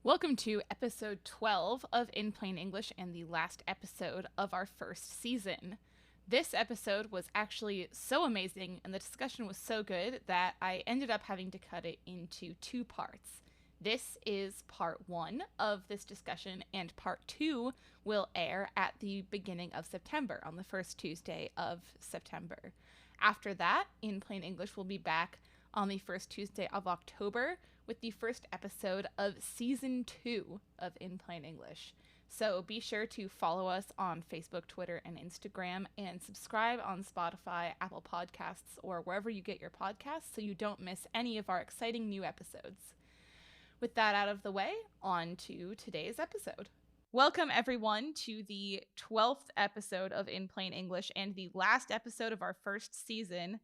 Welcome to episode 12 of In Plain English and the last episode of our first season. This episode was actually so amazing and the discussion was so good that I ended up having to cut it into two parts. This is part one of this discussion, and part two will air at the beginning of September, on the first Tuesday of September. After that, In Plain English will be back on the first Tuesday of October with the first episode of season 2 of In Plain English. So be sure to follow us on Facebook, Twitter, and Instagram, and subscribe on Spotify, Apple Podcasts, or wherever you get your podcasts so you don't miss any of our exciting new episodes. With that out of the way, on to today's episode. Welcome, everyone, to the 12th episode of In Plain English and the last episode of our first season.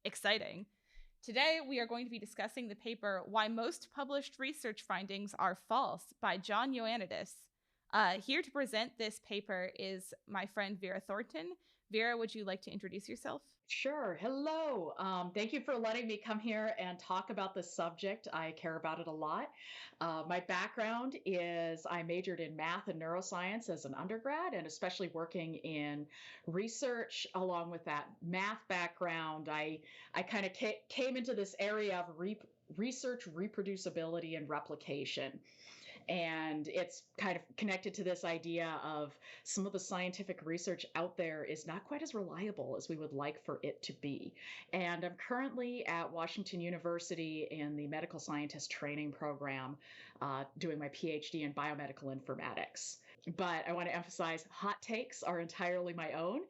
Exciting. Today, we are going to be discussing the paper Why Most Published Research Findings Are False by John Ioannidis. Here to present this paper is my friend Vera Thornton. Vera, would you like to introduce yourself? Sure. Hello. Thank you for letting me come here and talk about this subject. I care about it a lot. My background is I majored in math and neuroscience as an undergrad, and especially working in research. Along with that math background, I kind of came into this area of research, reproducibility, and replication. And it's kind of connected to this idea of some of the scientific research out there is not quite as reliable as we would like for it to be. And I'm currently at Washington University in the medical scientist training program, doing my PhD in biomedical informatics. But I want to emphasize hot takes are entirely my own.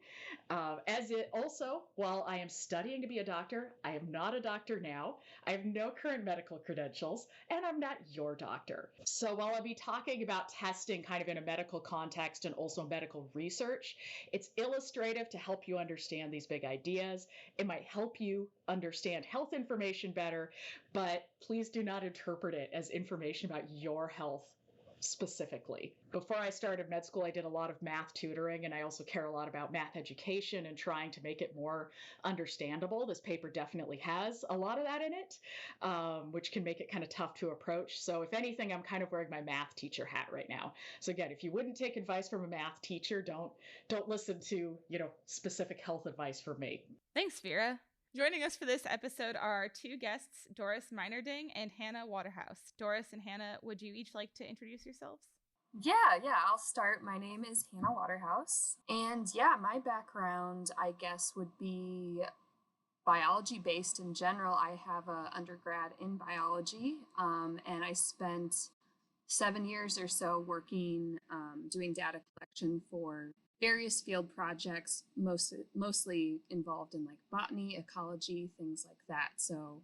As it also, while I am studying to be a doctor, I am not a doctor now. I have no current medical credentials, and I'm not your doctor. So while I'll be talking about testing kind of in a medical context and also medical research, it's illustrative to help you understand these big ideas. It might help you understand health information better, but please do not interpret it as information about your health specifically. Before I started med school, I did a lot of math tutoring, and I also care a lot about math education and trying to make it more understandable. This paper definitely has a lot of that in it, which can make it kind of tough to approach. So if anything, I'm kind of wearing my math teacher hat right now. So again, if you wouldn't take advice from a math teacher, don't listen to, specific health advice from me. Thanks, Vera. Joining us for this episode are our two guests, Doris Meinerding and Hannah Waterhouse. Doris and Hannah, would you each like to introduce yourselves? Yeah, I'll start. My name is Hannah Waterhouse. And my background, I guess, would be biology based in general. I have an undergrad in biology, and I spent 7 years or so working, doing data collection for various field projects, mostly involved in like botany, ecology, things like that. So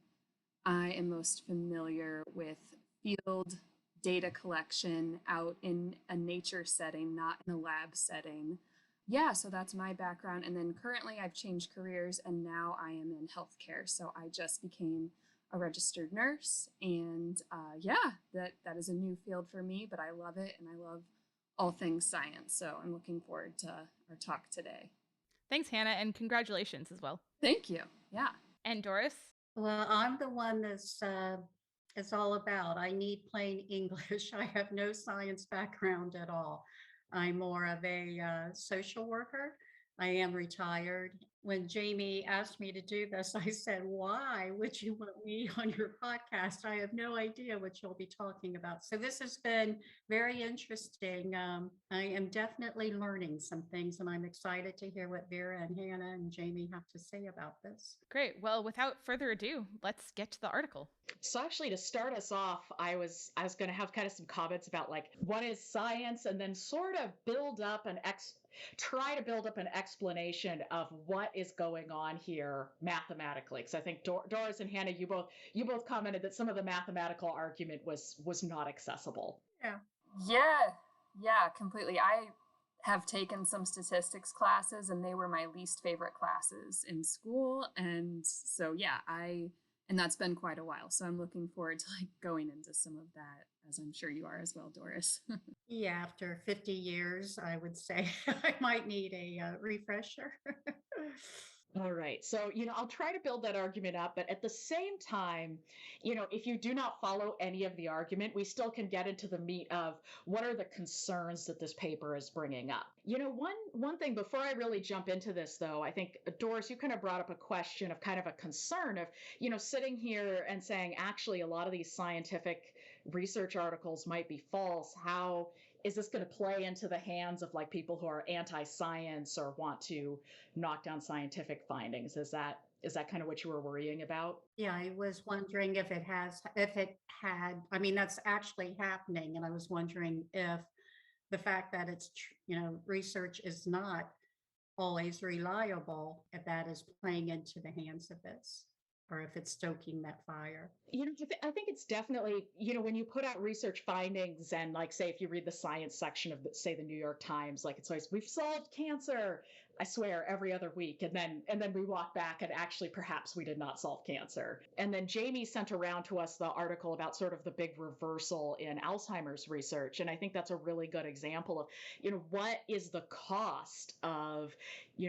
I am most familiar with field data collection out in a nature setting, not in a lab setting. Yeah, so that's my background. And then currently I've changed careers and now I am in healthcare. So I just became a registered nurse. And that is a new field for me, but I love it and I love all things science. So I'm looking forward to our talk today. Thanks, Hannah, and congratulations as well. Thank you. Yeah. And Doris? Well, I'm the one that's it's all about. I need plain English. I have no science background at all. I'm more of a social worker. I am retired. When Jamie asked me to do this, I said, why would you want me on your podcast? I have no idea what you'll be talking about. So this has been very interesting. I am definitely learning some things, and I'm excited to hear what Vera and Hannah and Jamie have to say about this. Great. Well, without further ado, let's get to the article. So actually, to start us off, I was going to have kind of some comments about like what is science, and then sort of try to build up an explanation of what is going on here mathematically. Because I think Doris and Hannah, you both commented that some of the mathematical argument was not accessible. Yeah, completely. I have taken some statistics classes and they were my least favorite classes in school. And so, and that's been quite a while. So I'm looking forward to like going into some of that, as I'm sure you are as well, Doris. Yeah, after 50 years, I would say I might need a refresher. All right. So, I'll try to build that argument up, but at the same time, if you do not follow any of the argument, we still can get into the meat of what are the concerns that this paper is bringing up. One thing before I really jump into this, though, I think Doris, you kind of brought up a question of kind of a concern of, sitting here and saying, actually, a lot of these scientific research articles might be false. How is this going to play into the hands of like people who are anti-science or want to knock down scientific findings? Is that kind of what you were worrying about? Yeah, I was wondering if it had, I mean, that's actually happening. And I was wondering if the fact that research is not always reliable, if that is playing into the hands of this, or if it's stoking that fire. I think it's definitely, when you put out research findings and like, say, if you read the science section of, say, the New York Times, like it's always, we've solved cancer, I swear, every other week. And then we walk back and actually perhaps we did not solve cancer. And then Jamie sent around to us the article about sort of the big reversal in Alzheimer's research. And I think that's a really good example of, what is the cost of,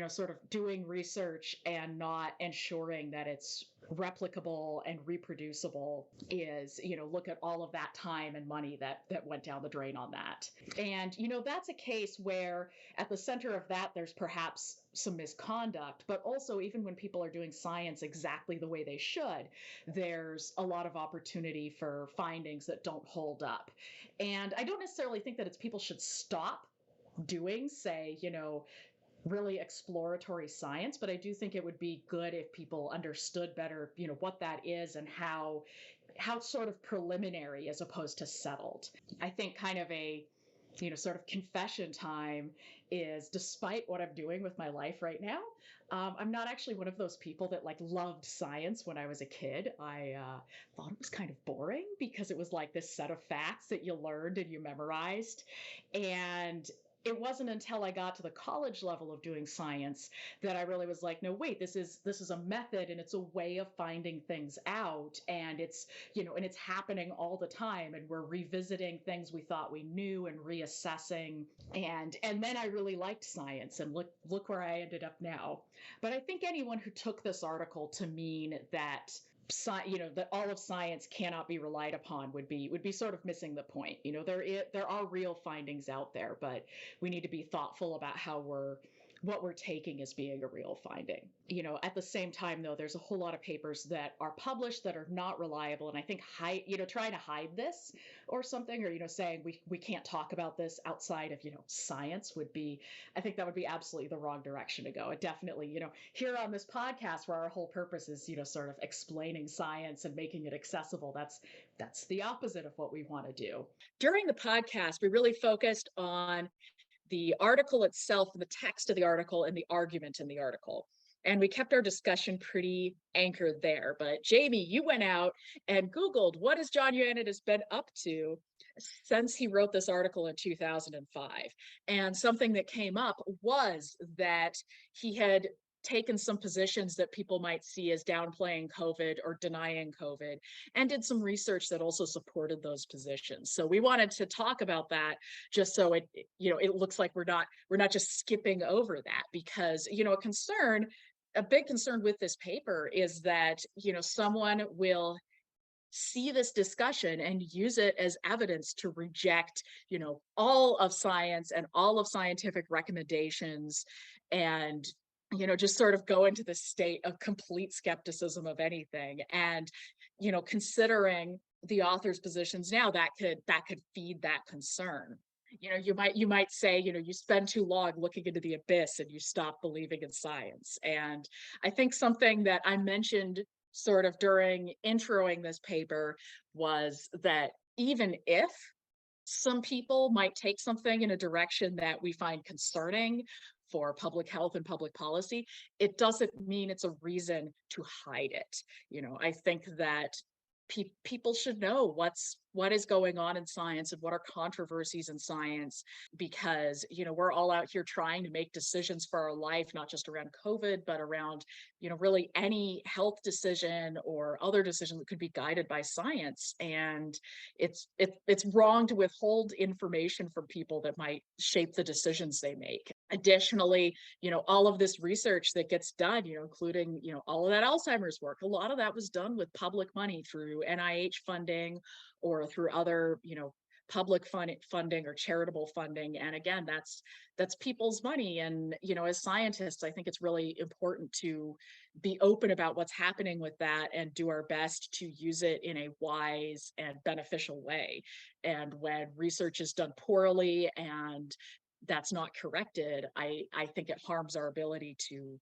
sort of doing research and not ensuring that it's replicable and reproducible is, look at all of that time and money that went down the drain on that. And, that's a case where at the center of that, there's perhaps some misconduct, but also even when people are doing science exactly the way they should, there's a lot of opportunity for findings that don't hold up. And I don't necessarily think that people should stop doing, say, really exploratory science, but I do think it would be good if people understood better, what that is and how sort of preliminary as opposed to settled. I think kind of a sort of confession time is, despite what I'm doing with my life right now, I'm not actually one of those people that like loved science when I was a kid. I thought it was kind of boring because it was like this set of facts that you learned and you memorized. And it wasn't until I got to the college level of doing science that I really was like, no, wait, this is a method and it's a way of finding things out. And it's, and it's happening all the time. And we're revisiting things we thought we knew and reassessing. And then I really liked science, and look where I ended up now. But I think anyone who took this article to mean that that all of science cannot be relied upon would be sort of missing the point. There are real findings out there, but we need to be thoughtful about what we're taking as being a real finding. At the same time, though, there's a whole lot of papers that are published that are not reliable, and I think trying to hide this or something, or saying we can't talk about this outside of science I think that would be absolutely the wrong direction to go. It definitely, here on this podcast, where our whole purpose is sort of explaining science and making it accessible, that's the opposite of what we want to do. During the podcast, we really focused on the article itself, the text of the article, and the argument in the article. And we kept our discussion pretty anchored there. But Jamie, you went out and Googled, what has John Ioannidis been up to since he wrote this article in 2005? And something that came up was that he had taken some positions that people might see as downplaying COVID or denying COVID, and did some research that also supported those positions. So we wanted to talk about that, just so it looks like we're not just skipping over that, because a big concern with this paper is that someone will see this discussion and use it as evidence to reject all of science and all of scientific recommendations, and just sort of go into this state of complete skepticism of anything. And, considering the author's positions now, that could feed that concern. You might say, you spend too long looking into the abyss and you stop believing in science. And I think something that I mentioned sort of during introing this paper was that even if some people might take something in a direction that we find concerning for public health and public policy, it doesn't mean it's a reason to hide it. I think that people should know what's what is going on in science and what are controversies in science, because we're all out here trying to make decisions for our life, not just around COVID, but around really any health decision or other decision that could be guided by science. And it's wrong to withhold information from people that might shape the decisions they make. Additionally, all of this research that gets done, including all of that Alzheimer's work, a lot of that was done with public money through NIH funding or through other public funding or charitable funding. And again, that's people's money. And as scientists, I think it's really important to be open about what's happening with that and do our best to use it in a wise and beneficial way. And when research is done poorly and that's not corrected, I think it harms our ability to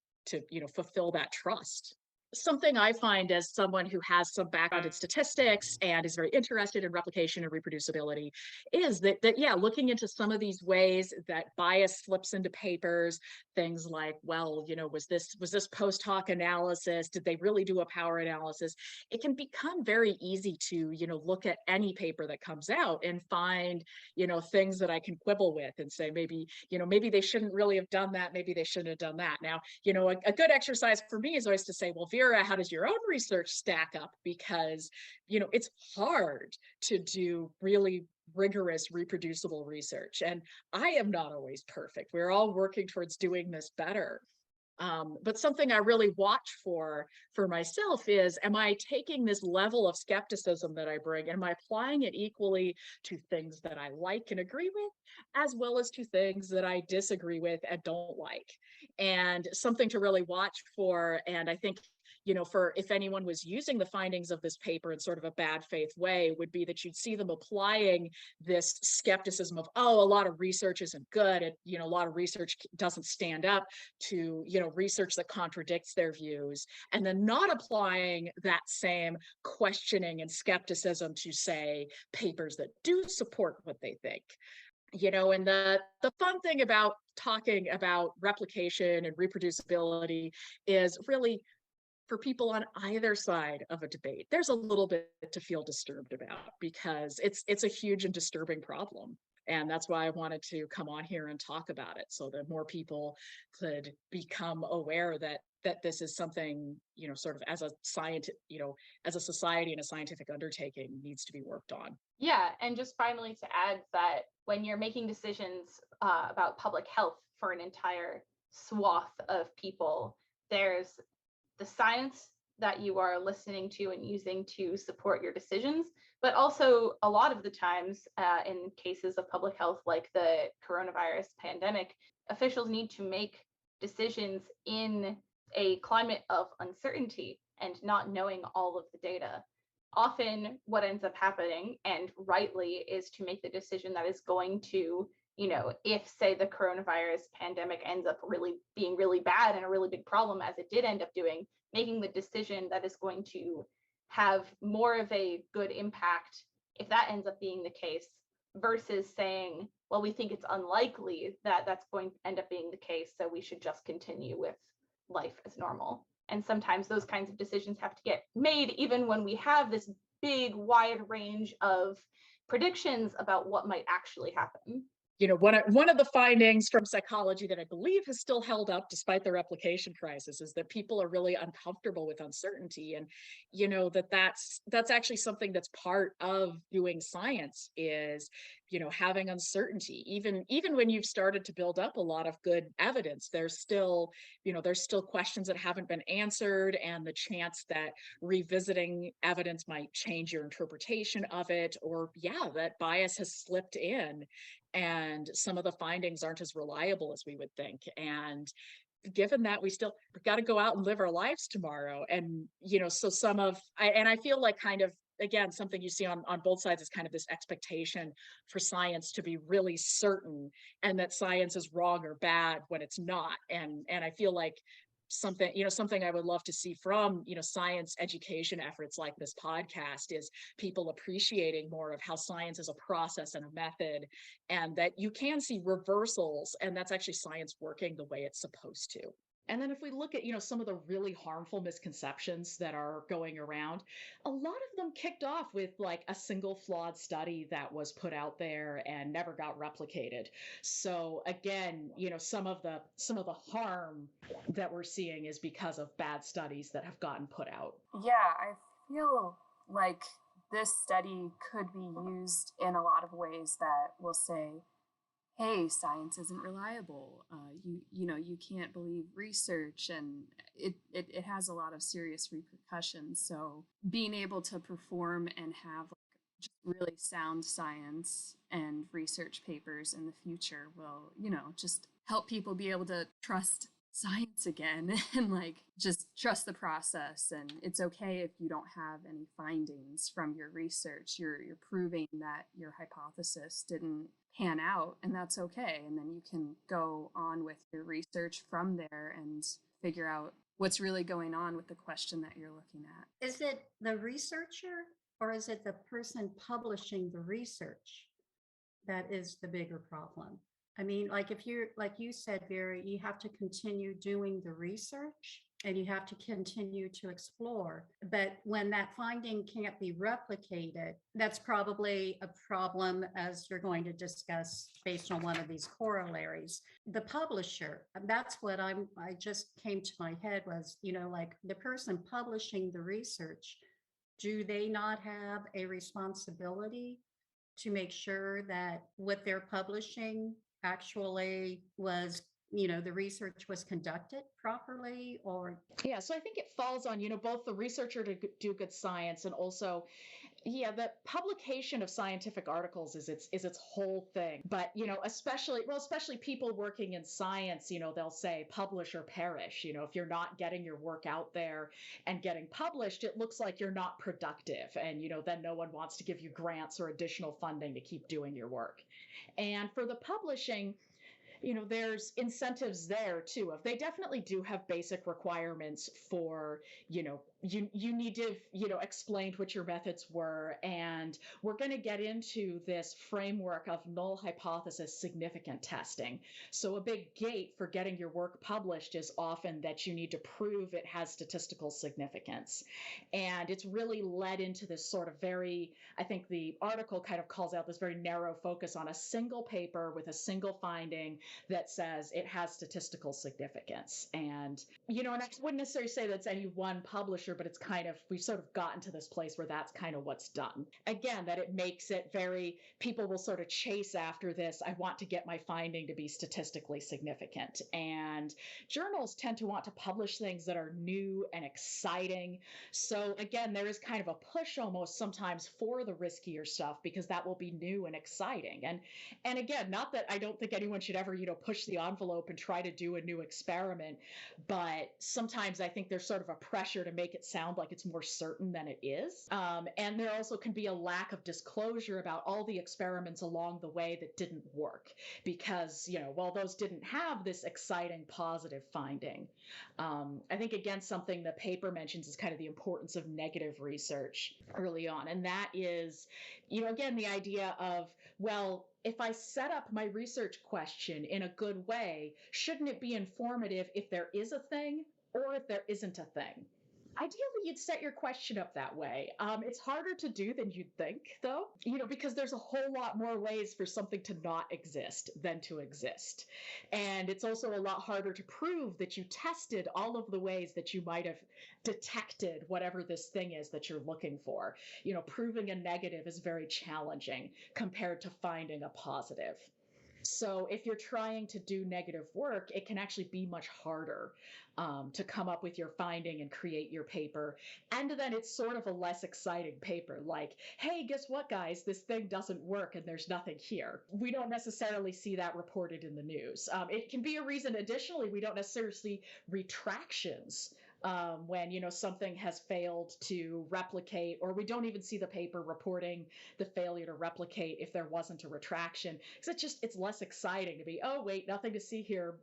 fulfill that trust. Something I find as someone who has some background in statistics and is very interested in replication and reproducibility is that yeah, looking into some of these ways that bias slips into papers, things like, well, was this post hoc analysis? Did they really do a power analysis? It can become very easy to, look at any paper that comes out and find, things that I can quibble with and say, maybe they shouldn't really have done that. Maybe they shouldn't have done that. Now, a good exercise for me is always to say, well, Vera, how does your own research stack up? Because, it's hard to do really rigorous, reproducible research. And I am not always perfect. We're all working towards doing this better. But something I really watch for myself is, am I taking this level of skepticism that I bring, and am I applying it equally to things that I like and agree with, as well as to things that I disagree with and don't like? And something to really watch for, and I think for if anyone was using the findings of this paper in sort of a bad faith way, would be that you'd see them applying this skepticism of, oh, a lot of research isn't good. A lot of research doesn't stand up to, research that contradicts their views, and then not applying that same questioning and skepticism to, say, papers that do support what they think. And the fun thing about talking about replication and reproducibility is really, for people on either side of a debate, there's a little bit to feel disturbed about, because it's a huge and disturbing problem. And that's why I wanted to come on here and talk about it, so that more people could become aware that this is something, sort of as a scientist, as a society and a scientific undertaking, needs to be worked on. Yeah, and just finally to add that when you're making decisions about public health for an entire swath of people, there's the science that you are listening to and using to support your decisions, but also a lot of the times in cases of public health like the coronavirus pandemic, officials need to make decisions in a climate of uncertainty and not knowing all of the data. Often what ends up happening, and rightly, is to make the decision that is going to, if, say, the coronavirus pandemic ends up really being really bad and a really big problem, as it did end up doing, making the decision that is going to have more of a good impact, if that ends up being the case, versus saying, well, we think it's unlikely that that's going to end up being the case, so we should just continue with life as normal. And sometimes those kinds of decisions have to get made even when we have this big, wide range of predictions about what might actually happen. One of the findings from psychology that I believe has still held up despite the replication crisis is that people are really uncomfortable with uncertainty. And, that's actually something that's part of doing science is, having uncertainty. Even when you've started to build up a lot of good evidence, there's still questions that haven't been answered, and the chance that revisiting evidence might change your interpretation of it, or that bias has slipped in and some of the findings aren't as reliable as we would think. And given that we've got to go out and live our lives tomorrow, and so I feel like, kind of, again, something you see on both sides is kind of this expectation for science to be really certain, and that science is wrong or bad when it's not. And I feel like something I would love to see from, science education efforts like this podcast is people appreciating more of how science is a process and a method, and that you can see reversals, and that's actually science working the way it's supposed to. And then if we look at, some of the really harmful misconceptions that are going around, a lot of them kicked off with like a single flawed study that was put out there and never got replicated. So again, some of the harm that we're seeing is because of bad studies that have gotten put out. Yeah, I feel like this study could be used in a lot of ways that will say, hey, science isn't reliable. You can't believe research, and it has a lot of serious repercussions. So being able to perform and have just really sound science and research papers in the future will, just help people be able to trust science again and just trust the process. And it's okay if you don't have any findings from your research. You're proving that your hypothesis didn't pan out, and that's okay. And then you can go on with your research from there and figure out what's really going on with the question that you're looking at. Is it the researcher or is it the person publishing the research that is the bigger problem? I mean, if you're, like you said, Vera, you have to continue doing the research and you have to continue to explore. But when that finding can't be replicated, that's probably a problem, as you're going to discuss based on one of these corollaries. The publisher, that's what I just came to my head was, the person publishing the research, do they not have a responsibility to make sure that what they're publishing actually was, the research was conducted properly? Or Yeah, so I think it falls on, both the researcher to do good science and also, the publication of scientific articles is its whole thing. But, especially people working in science, they'll say publish or perish. If you're not getting your work out there and getting published, it looks like you're not productive. And, then no one wants to give you grants or additional funding to keep doing your work. And for the publishing, there's incentives there too. If they definitely do have basic requirements for, you need to, explain what your methods were. And we're going to get into this framework of null hypothesis significant testing. So a big gate for getting your work published is often that you need to prove it has statistical significance. And it's really led into this sort of I think the article kind of calls out this very narrow focus on a single paper with a single finding that says it has statistical significance. And, and I wouldn't necessarily say that's any one publisher, but it's we've sort of gotten to this place where that's kind of what's done. Again, that it makes it people will sort of chase after this. I want to get my finding to be statistically significant. And journals tend to want to publish things that are new and exciting. So again, there is kind of a push almost sometimes for the riskier stuff because that will be new and exciting. And again, not that I don't think anyone should ever, push the envelope and try to do a new experiment, but sometimes I think there's sort of a pressure to make it sound like it's more certain than it is. And there also can be a lack of disclosure about all the experiments along the way that didn't work because, those didn't have this exciting positive finding. I think, again, something the paper mentions is kind of the importance of negative research early on. And that is, again, the idea of, well, if I set up my research question in a good way, shouldn't it be informative if there is a thing or if there isn't a thing? Ideally, you'd set your question up that way. It's harder to do than you'd think, though, because there's a whole lot more ways for something to not exist than to exist. And it's also a lot harder to prove that you tested all of the ways that you might have detected whatever this thing is that you're looking for. Proving a negative is very challenging compared to finding a positive. So if you're trying to do negative work, it can actually be much harder to come up with your finding and create your paper. And then it's sort of a less exciting paper, like, hey, guess what, guys? This thing doesn't work and there's nothing here. We don't necessarily see that reported in the news. It can be a reason, additionally, we don't necessarily see retractions when, something has failed to replicate, or we don't even see the paper reporting the failure to replicate if there wasn't a retraction. Because it's less exciting to be, oh, wait, nothing to see here,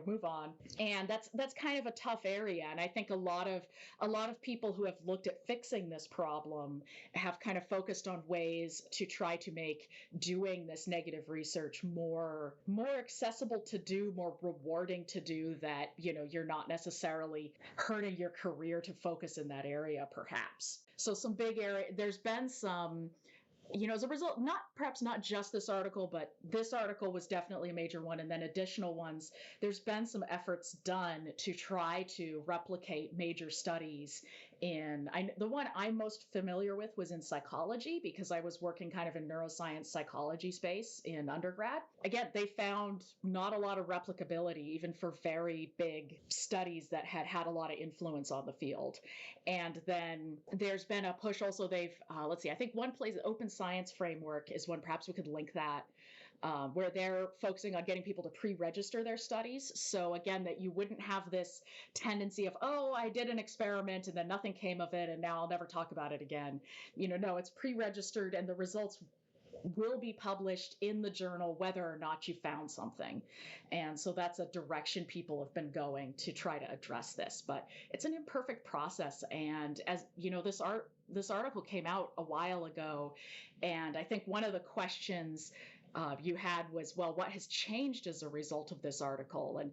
move on. And that's kind of a tough area. And I think a lot of people who have looked at fixing this problem have kind of focused on ways to try to make doing this negative research more accessible to do, more rewarding to do, that you're not necessarily hurting your career to focus in that area, perhaps. So some big area, there's been some, as a result, perhaps not just this article, but this article was definitely a major one. And then additional ones, there's been some efforts done to try to replicate major studies the one I'm most familiar with was in psychology, because I was working kind of in neuroscience psychology space in undergrad. Again, they found not a lot of replicability, even for very big studies that had a lot of influence on the field. And then there's been a push also. I think one place, Open Science Framework is one, perhaps we could link that, where they're focusing on getting people to pre-register their studies. So again, that you wouldn't have this tendency of, oh, I did an experiment and then nothing came of it and now I'll never talk about it again. No, it's pre-registered and the results will be published in the journal whether or not you found something. And so that's a direction people have been going to try to address this. But it's an imperfect process. And as this article came out a while ago, and I think one of the questions you had was, well, what has changed as a result of this article? And,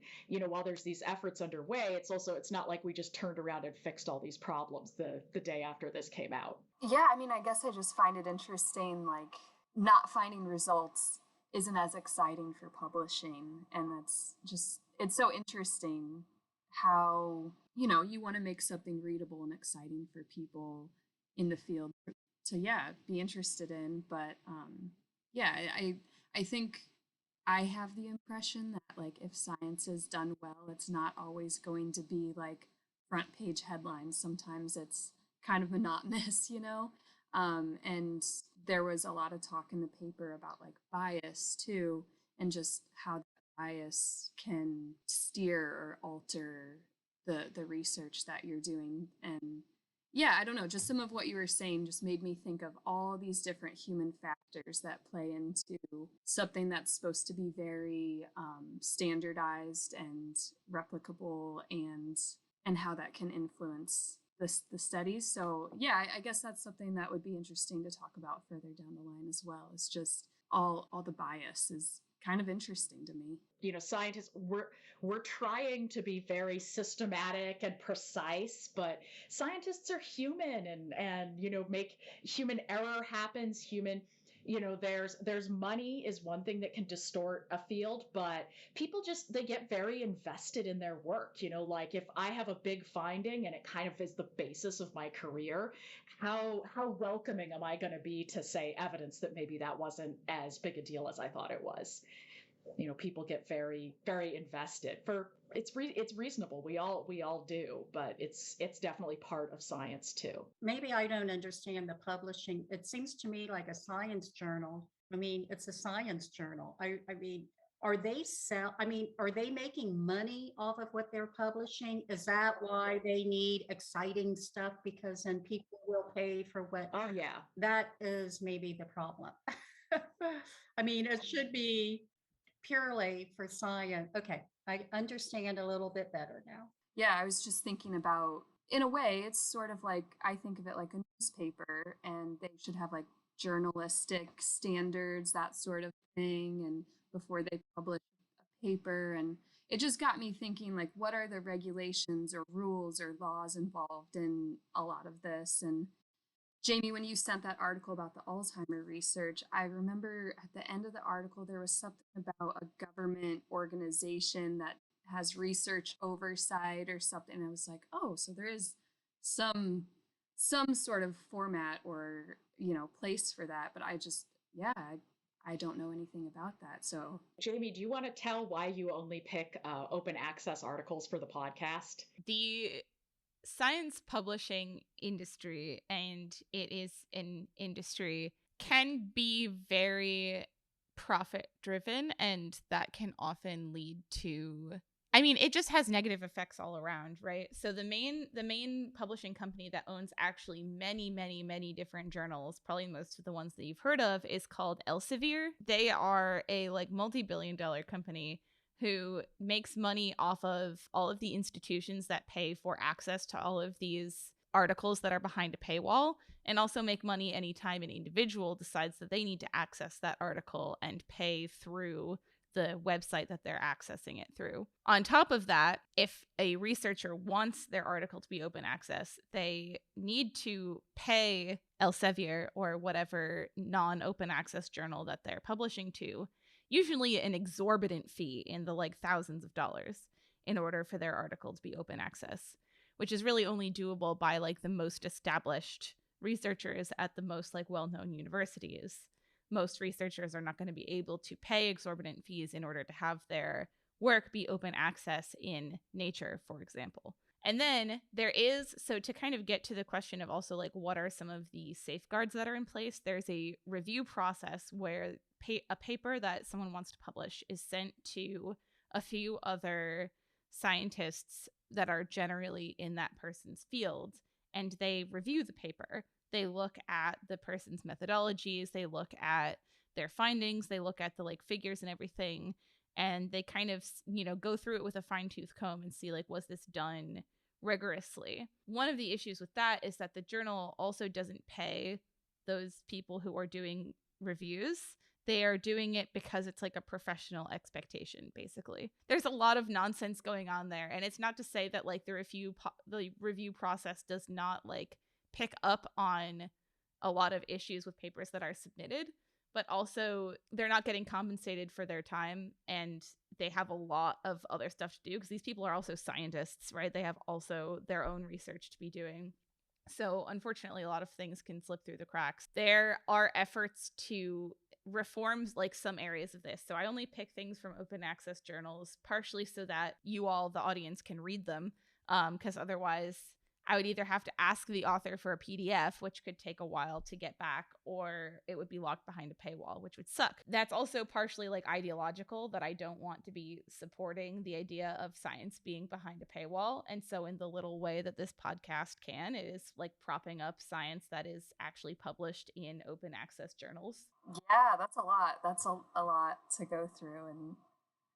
while there's these efforts underway, it's not like we just turned around and fixed all these problems the day after this came out. Yeah, I guess I just find it interesting, like, not finding results isn't as exciting for publishing. And it's so interesting how, you want to make something readable and exciting for people in the field to, be interested in. But, I think I have the impression that, like, if science is done well, it's not always going to be like front page headlines. Sometimes it's kind of monotonous, and there was a lot of talk in the paper about like bias too, and just how that bias can steer or alter the research that you're doing. And I don't know, just some of what you were saying just made me think of all these different human factors that play into something that's supposed to be very standardized and replicable, and how that can influence the studies. So I guess that's something that would be interesting to talk about further down the line as well. It's just all the bias is kind of interesting to me. Scientists, we're trying to be very systematic and precise, but scientists are human, and make human error happens. There's money is one thing that can distort a field, but people they get very invested in their work. Like if I have a big finding and it kind of is the basis of my career, how welcoming am I going to be to say evidence that maybe that wasn't as big a deal as I thought it was? People get very, very invested. It's reasonable. We all do, but it's definitely part of science too. Maybe I don't understand the publishing. It seems to me like a science journal. It's a science journal. Are they making money off of what they're publishing? Is that why they need exciting stuff? Because then people will pay for what? Oh yeah. That is maybe the problem. It should be purely for science. Okay, I understand a little bit better now. Yeah, I was just thinking about, in a way, it's sort of like, I think of it like a newspaper, and they should have like journalistic standards, that sort of thing, and before they publish a paper. And it just got me thinking, like, what are the regulations or rules or laws involved in a lot of this? And Jamie, when you sent that article about the Alzheimer research, I remember at the end of the article, there was something about a government organization that has research oversight or something. And I was like, oh, so there is some sort of format or, place for that. But I don't know anything about that. So Jamie, do you want to tell why you only pick open access articles for the podcast? The science publishing industry, and it is an industry, can be very profit driven, and that can often lead to I mean, it just has negative effects all around, right? So the main publishing company that owns actually many different journals, probably most of the ones that you've heard of, is called Elsevier. They are a like multi-billion-dollar company who makes money off of all of the institutions that pay for access to all of these articles that are behind a paywall, and also make money anytime an individual decides that they need to access that article and pay through the website that they're accessing it through. On top of that, if a researcher wants their article to be open access, they need to pay Elsevier or whatever non-open access journal that they're publishing to, usually an exorbitant fee in the like thousands of dollars in order for their article to be open access, which is really only doable by like the most established researchers at the most like well-known universities. Most researchers are not going to be able to pay exorbitant fees in order to have their work be open access in Nature, for example. And then there is, so to kind of get to the question of also like what are some of the safeguards that are in place, there's a review process where a paper that someone wants to publish is sent to a few other scientists that are generally in that person's field, and they review the paper. They look at the person's methodologies, they look at their findings, they look at the like figures and everything, and they kind of, you know, go through it with a fine-tooth comb and see like, was this done rigorously? One of the issues with that is that the journal also doesn't pay those people who are doing reviews. They are doing it because it's like a professional expectation, basically. There's a lot of nonsense going on there, and it's not to say that like the review process does not like pick up on a lot of issues with papers that are submitted, but also they're not getting compensated for their time, and they have a lot of other stuff to do because these people are also scientists, right? They have also their own research to be doing. So unfortunately, a lot of things can slip through the cracks. There are efforts to reform like some areas of this. So I only pick things from open access journals, partially so that you all, the audience, can read them, because otherwise I would either have to ask the author for a PDF, which could take a while to get back, or it would be locked behind a paywall, which would suck. That's also partially like ideological, that I don't want to be supporting the idea of science being behind a paywall. And so in the little way that this podcast can, it is like propping up science that is actually published in open access journals. Yeah, that's a lot. That's a lot to go through. And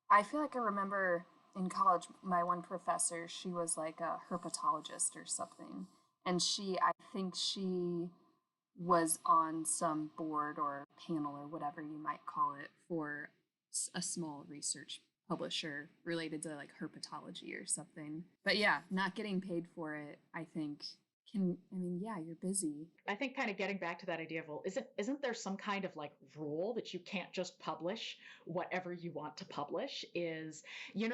I feel like I remember in college, my one professor, she was like a herpetologist or something. And I think she was on some board or panel or whatever you might call it for a small research publisher related to like herpetology or something. But yeah, not getting paid for it, I think yeah, you're busy. I think kind of getting back to that idea of, well, isn't there some kind of like rule that you can't just publish whatever you want to publish? Is,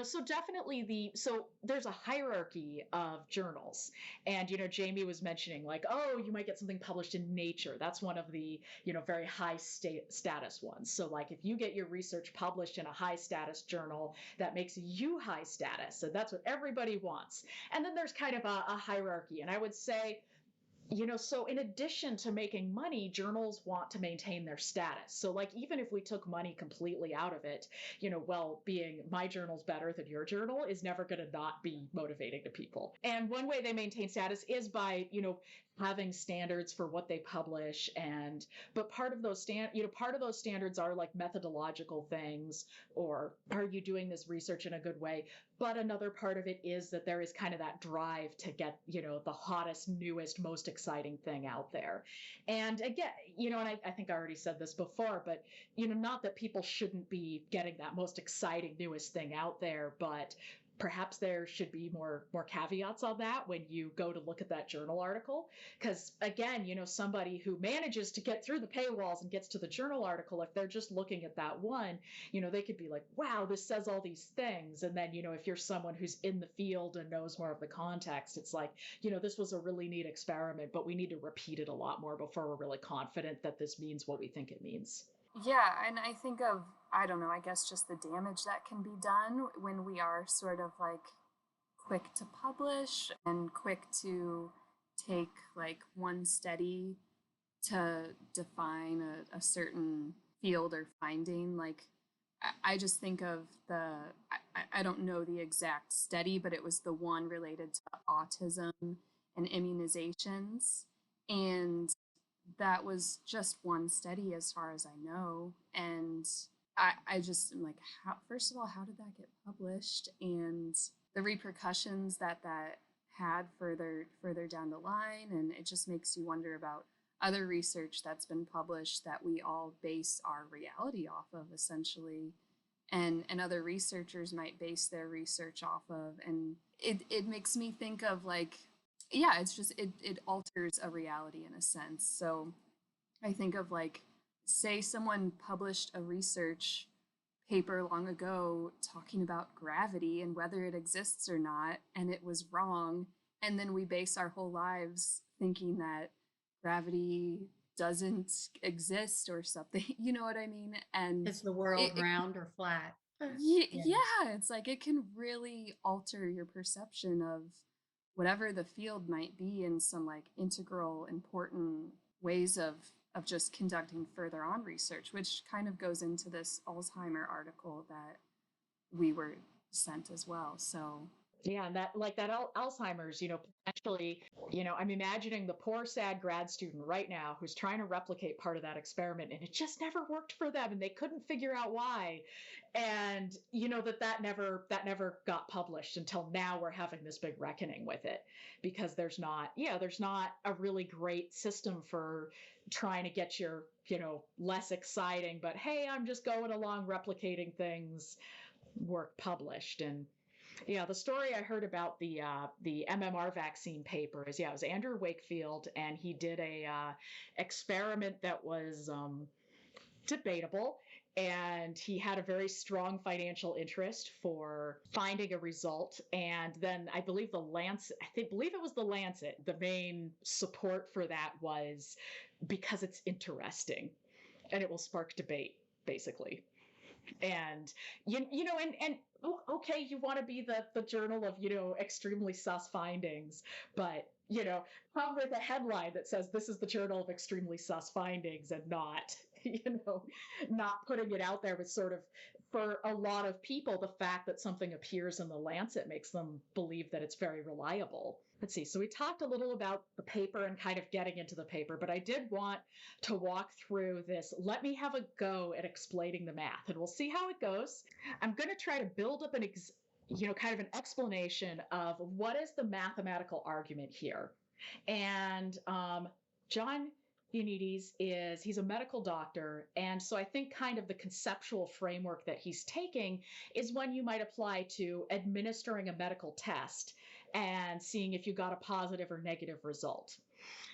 so definitely so there's a hierarchy of journals. And, Jamie was mentioning like, oh, you might get something published in Nature. That's one of the, very high status ones. So like if you get your research published in a high status journal, that makes you high status. So that's what everybody wants. And then there's kind of a hierarchy. And I would say, so in addition to making money, journals want to maintain their status. So like, even if we took money completely out of it, being my journal's better than your journal is never going to not be motivating to people. And one way they maintain status is by, having standards for what they publish. But part of those standards are like methodological things, or are you doing this research in a good way? But another part of it is that there is kind of that drive to get, the hottest, newest, most exciting thing out there. And again, and I think I already said this before, but, not that people shouldn't be getting that most exciting, newest thing out there, but perhaps there should be more caveats on that when you go to look at that journal article. Because again, somebody who manages to get through the paywalls and gets to the journal article, if they're just looking at that one, they could be like, wow, this says all these things. And then, if you're someone who's in the field and knows more of the context, it's like, this was a really neat experiment, but we need to repeat it a lot more before we're really confident that this means what we think it means. Yeah, and I think of, I don't know, I guess just the damage that can be done when we are sort of like quick to publish and quick to take like one study to define a certain field or finding. Like, I just think of I don't know the exact study, but it was the one related to autism and immunizations. And that was just one study as far as I know. And I just am like, how, first of all, how did that get published? And the repercussions that had further down the line. And it just makes you wonder about other research that's been published that we all base our reality off of, essentially, and other researchers might base their research off of. And it makes me think of, like, yeah, it's just it alters a reality in a sense. So I think of, like, say someone published a research paper long ago talking about gravity and whether it exists or not, and it was wrong, and then we base our whole lives thinking that gravity doesn't exist or something. You know what I mean? And Is the world it round or flat? Yeah. yeah, it's like it can really alter your perception of whatever the field might be in some, like, integral important ways of just conducting further on research, which kind of goes into this Alzheimer article that we were sent as well. So Yeah, and that, like, that Alzheimer's, potentially, I'm imagining the poor sad grad student right now who's trying to replicate part of that experiment, and it just never worked for them, and they couldn't figure out why. And that never got published until now we're having this big reckoning with it, because there's not a really great system for trying to get your, less exciting, but hey, I'm just going along replicating things, work published. And yeah, the story I heard about the MMR vaccine paper is, it was Andrew Wakefield, and he did a experiment that was debatable, and he had a very strong financial interest for finding a result. And then I believe believe it was the Lancet. The main support for that was because it's interesting and it will spark debate, basically. And and okay, you want to be the journal of, extremely sus findings, but come with a headline that says this is the journal of extremely sus findings, and not not putting it out there. But sort of, for a lot of people, the fact that something appears in the Lancet makes them believe that it's very reliable. Let's see. So we talked a little about the paper and kind of getting into the paper, but I did want to walk through this. Let me have a go at explaining the math, and we'll see how it goes. I'm going to try to build up kind of an explanation of what is the mathematical argument here. And John Ioannidis he's a medical doctor, and so I think kind of the conceptual framework that he's taking is one you might apply to administering a medical test and seeing if you got a positive or negative result.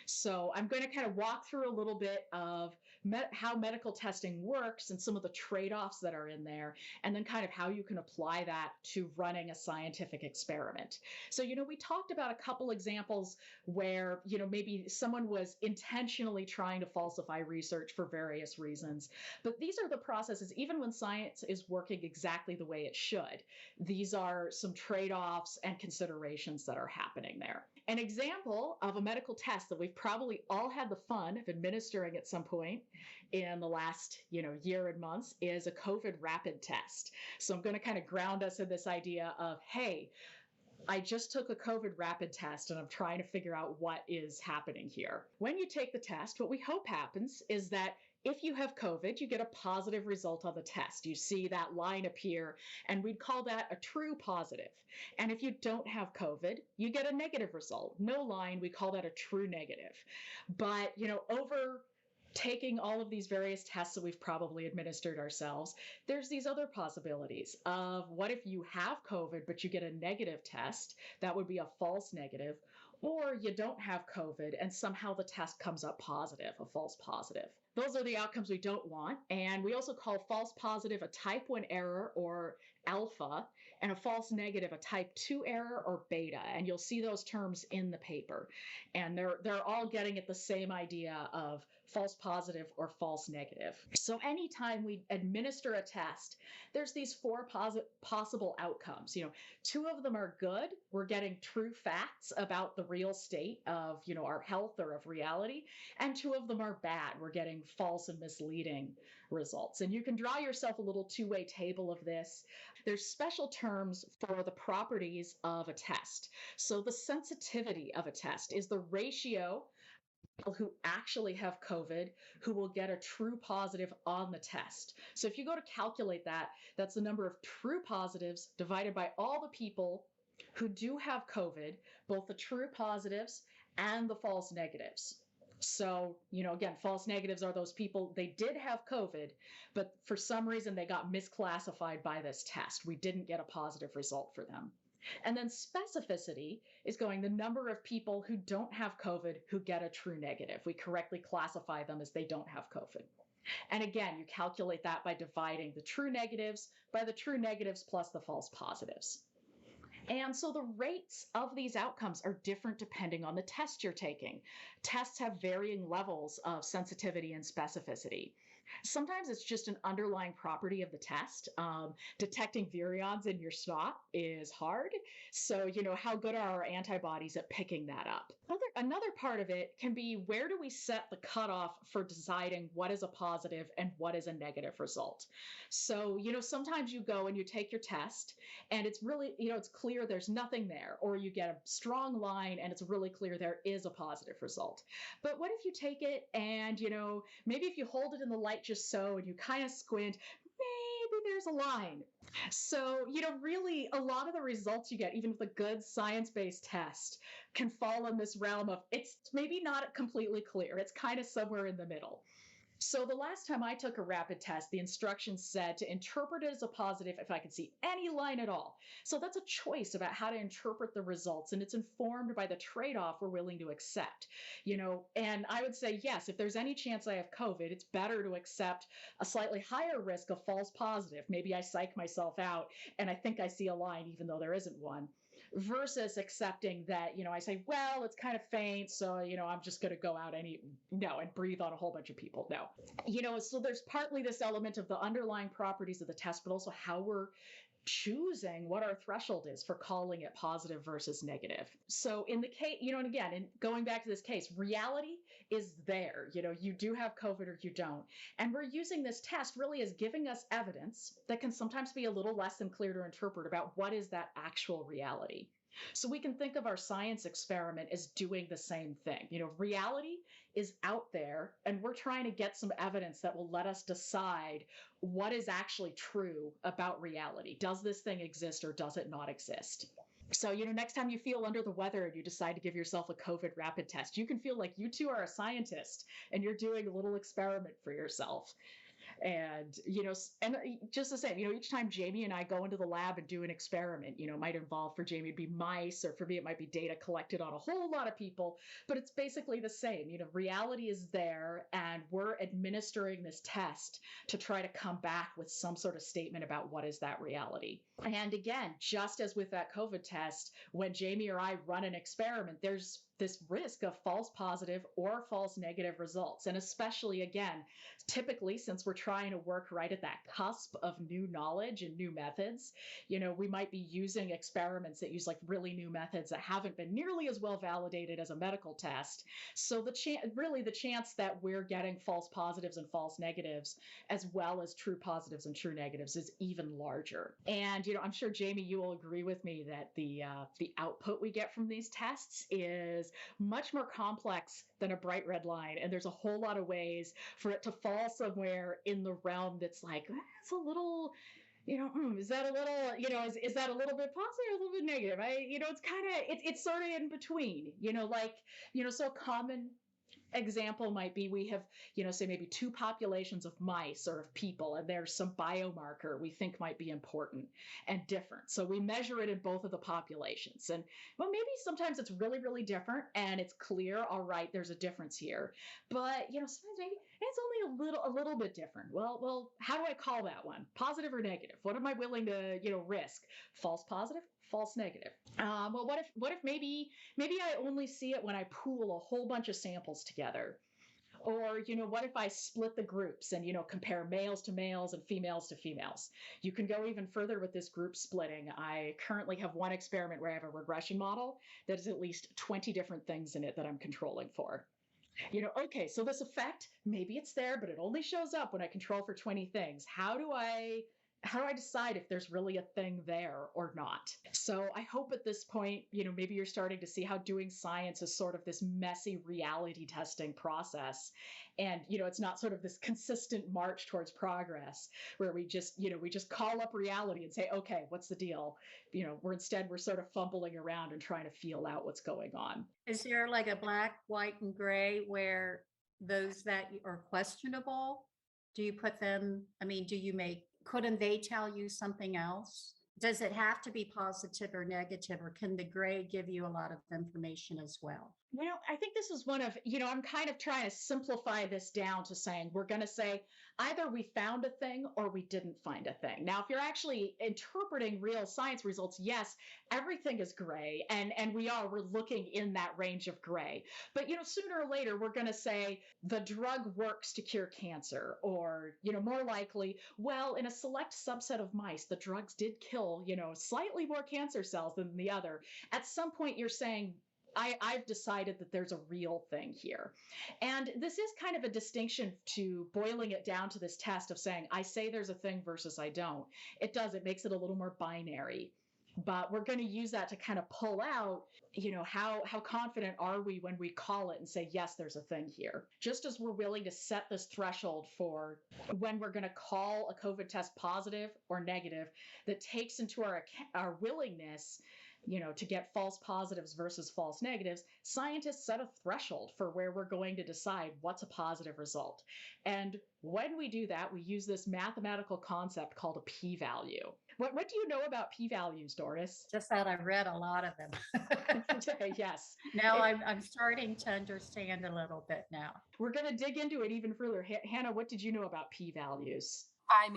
So I'm going to kind of walk through a little bit of how medical testing works and some of the trade-offs that are in there, and then kind of how you can apply that to running a scientific experiment. So, we talked about a couple examples where, maybe someone was intentionally trying to falsify research for various reasons. But these are the processes, even when science is working exactly the way it should. These are some trade-offs and considerations that are happening there. An example of a medical test that we've probably all had the fun of administering at some point in the last, year and months is a COVID rapid test. So I'm going to kind of ground us in this idea of, hey, I just took a COVID rapid test and I'm trying to figure out what is happening here. When you take the test, what we hope happens is that if you have COVID, you get a positive result on the test. You see that line appear, and we'd call that a true positive. And if you don't have COVID, you get a negative result. No line, we call that a true negative. But, over taking all of these various tests that we've probably administered ourselves, there's these other possibilities of what if you have COVID, but you get a negative test? That would be a false negative. Or you don't have COVID and somehow the test comes up positive, a false positive. Those are the outcomes we don't want. And we also call false positive a type 1 error, or alpha, and a false negative a type 2 error, or beta. And you'll see those terms in the paper. And they're all getting at the same idea of false positive, or false negative. So anytime we administer a test, there's these four possible outcomes. 2 of them are good. We're getting true facts about the real state of, our health or of reality. And 2 of them are bad. We're getting false and misleading results. And you can draw yourself a little two-way table of this. There's special terms for the properties of a test. So the sensitivity of a test is the ratio who actually have COVID who will get a true positive on the test. So if you go to calculate that, that's the number of true positives divided by all the people who do have COVID, both the true positives and the false negatives. So, again, false negatives are those people, they did have COVID, but for some reason they got misclassified by this test. We didn't get a positive result for them. And then specificity is going the number of people who don't have COVID who get a true negative. We correctly classify them as they don't have COVID. And again, you calculate that by dividing the true negatives by the true negatives plus the false positives. And so the rates of these outcomes are different depending on the test you're taking. Tests have varying levels of sensitivity and specificity. Sometimes it's just an underlying property of the test. Detecting virions in your snot is hard. So, how good are our antibodies at picking that up? Another part of it can be, where do we set the cutoff for deciding what is a positive and what is a negative result? So, sometimes you go and you take your test and it's really, it's clear there's nothing there, or you get a strong line and it's really clear there is a positive result. But what if you take it and, maybe if you hold it in the light just so and you kind of squint, maybe there's a line. So, really a lot of the results you get, even with a good science-based test, can fall in this realm of it's maybe not completely clear. It's kind of somewhere in the middle. So the last time I took a rapid test, the instructions said to interpret it as a positive if I could see any line at all. So that's a choice about how to interpret the results, and it's informed by the trade-off we're willing to accept. And I would say, yes, if there's any chance I have COVID, it's better to accept a slightly higher risk of false positive. Maybe I psych myself out and I think I see a line even though there isn't one. Versus accepting that, I say, well, it's kind of faint, so, I'm just going to go out and breathe on a whole bunch of people. No. So there's partly this element of the underlying properties of the test, but also how we're choosing what our threshold is for calling it positive versus negative. So in the case, and again, in going back to this case, reality is there. You do have COVID or you don't. And we're using this test really as giving us evidence that can sometimes be a little less than clear to interpret about what is that actual reality. So we can think of our science experiment as doing the same thing. Reality is out there, and we're trying to get some evidence that will let us decide what is actually true about reality. Does this thing exist or does it not exist? So, next time you feel under the weather and you decide to give yourself a COVID rapid test, you can feel like you too are a scientist and you're doing a little experiment for yourself. And, and just the same, each time Jamie and I go into the lab and do an experiment, might involve, for Jamie, it'd be mice, or for me, it might be data collected on a whole lot of people, but it's basically the same. Reality is there, and we're administering this test to try to come back with some sort of statement about what is that reality. And again, just as with that COVID test, when Jamie or I run an experiment, there's this risk of false positive or false negative results. And especially, again, typically, since we're trying to work right at that cusp of new knowledge and new methods, we might be using experiments that use like really new methods that haven't been nearly as well validated as a medical test. So the chance that we're getting false positives and false negatives, as well as true positives and true negatives, is even larger. And, I'm sure, Jamie, you will agree with me that the output we get from these tests is much more complex than a bright red line. And there's a whole lot of ways for it to fall somewhere in the realm that's like, it's a little, is that a little, is that a little bit positive or a little bit negative? It's kind of, it's sort of in between, so a common example might be we have, say maybe 2 populations of mice or of people, and there's some biomarker we think might be important and different. So we measure it in both of the populations. And well, maybe sometimes it's really, really different and it's clear, all right, there's a difference here. But, sometimes maybe it's only a little bit different. Well, how do I call that one? Positive or negative? What am I willing to, risk? False positive? False negative. Well, what if maybe I only see it when I pool a whole bunch of samples together? Or, what if I split the groups and, compare males to males and females to females? You can go even further with this group splitting. I currently have one experiment where I have a regression model that has at least 20 different things in it that I'm controlling for. Okay, so this effect, maybe it's there, but it only shows up when I control for 20 things. How do I decide if there's really a thing there or not? So I hope at this point, maybe you're starting to see how doing science is sort of this messy reality testing process. And, it's not sort of this consistent march towards progress where we just call up reality and say, okay, what's the deal? We're sort of fumbling around and trying to feel out what's going on. Is there like a black, white, and gray where those that are questionable, do you put them, couldn't they tell you something else? Does it have to be positive or negative, or can the gray give you a lot of information as well? I think this is one of, I'm kind of trying to simplify this down to saying we're going to say either we found a thing or we didn't find a thing. Now, if you're actually interpreting real science results, yes, everything is gray, and we're looking in that range of gray. But, sooner or later, we're going to say the drug works to cure cancer, or, more likely, well, in a select subset of mice, the drugs did kill, slightly more cancer cells than the other. At some point, you're saying, I've decided that there's a real thing here. And this is kind of a distinction to boiling it down to this test of saying, I say there's a thing versus I don't. It makes it a little more binary. But we're going to use that to kind of pull out, how confident are we when we call it and say, yes, there's a thing here. Just as we're willing to set this threshold for when we're going to call a COVID test positive or negative, that takes into our willingness to get false positives versus false negatives, scientists set a threshold for where we're going to decide what's a positive result. And when we do that, we use this mathematical concept called a p-value. What do you know about p-values, Doris? Just that I've read a lot of them. Yes. Now I'm starting to understand a little bit now. We're going to dig into it even further. Hannah, what did you know about p-values? I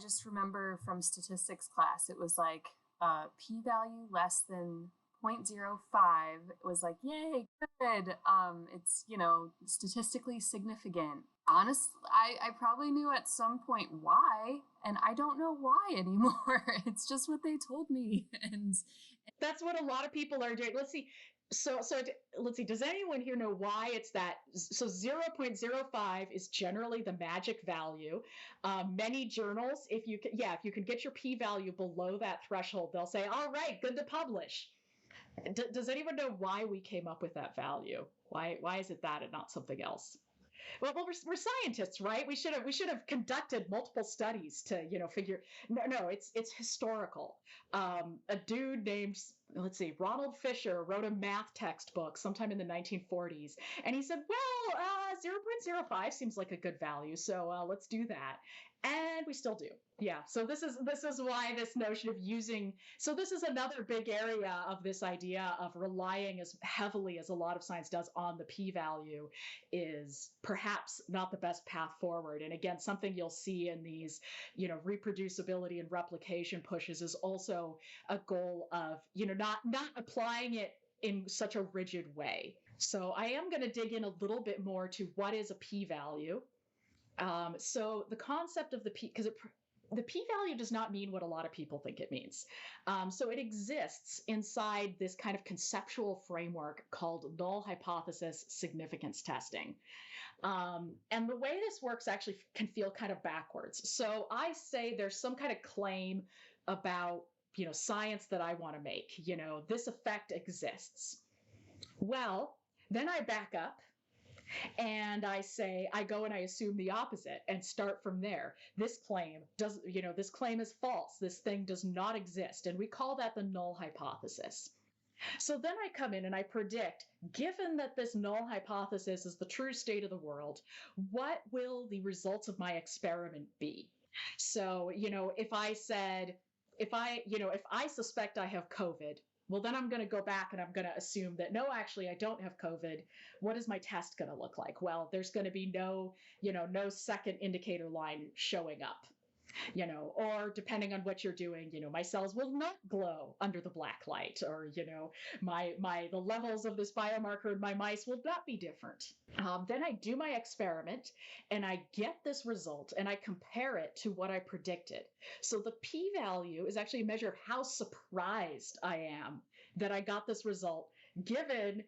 just remember from statistics class, it was like, p-value less than 0.05. It was like, yay, good. It's, statistically significant. Honestly, I probably knew at some point why, and I don't know why anymore. It's just what they told me. And that's what a lot of people are doing. Let's see. So let's see. Does anyone here know why it's that? So 0.05 is generally the magic value. Many journals, if you can get your p-value below that threshold, they'll say, all right, good to publish. Does anyone know why we came up with that value? Why is it that and not something else? Well, we're scientists, right? We should have conducted multiple studies to, figure. No, it's historical. A dude named, Ronald Fisher wrote a math textbook sometime in the 1940s, and he said, well, 0.05 seems like a good value, so let's do that. And we still do. Yeah. So this is why this notion of using. So this is another big area of this idea of relying as heavily as a lot of science does on the p-value is perhaps not the best path forward. And again, something you'll see in these, reproducibility and replication pushes is also a goal of, not applying it in such a rigid way. So I am going to dig in a little bit more to what is a p-value. So the concept of the p-value does not mean what a lot of people think it means. So it exists inside this kind of conceptual framework called null hypothesis significance testing. And the way this works actually can feel kind of backwards. So I say there's some kind of claim about, science that I want to make, this effect exists. Well, then I back up. And I go and I assume the opposite and start from there. This claim is false. This thing does not exist. And we call that the null hypothesis. So then I come in and I predict, given that this null hypothesis is the true state of the world, what will the results of my experiment be? So, if I suspect I have COVID, well, then I'm going to go back and I'm going to assume that, no, actually, I don't have COVID. What is my test going to look like? Well, there's going to be no second indicator line showing up. or depending on what you're doing, my cells will not glow under the black light, or, the levels of this biomarker in my mice will not be different. Then I do my experiment and I get this result and I compare it to what I predicted. So the p-value is actually a measure of how surprised I am that I got this result, given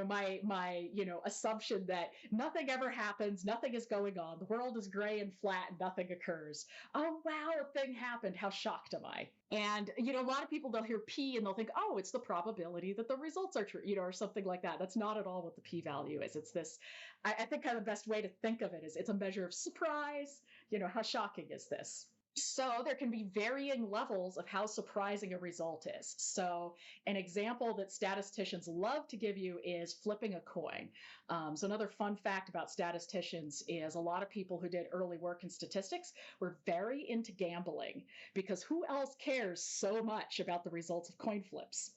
my assumption that nothing ever happens, nothing is going on, the world is gray and flat and nothing occurs. Oh wow, a thing happened, how shocked am I? And a lot of people, they'll hear p and they'll think, oh, it's the probability that the results are true, or something like that. That's not at all what the p-value is. It's this, I think kind of the best way to think of it is it's a measure of surprise. How shocking is this? So there can be varying levels of how surprising a result is. So an example that statisticians love to give you is flipping a coin. So another fun fact about statisticians is a lot of people who did early work in statistics were very into gambling, because who else cares so much about the results of coin flips?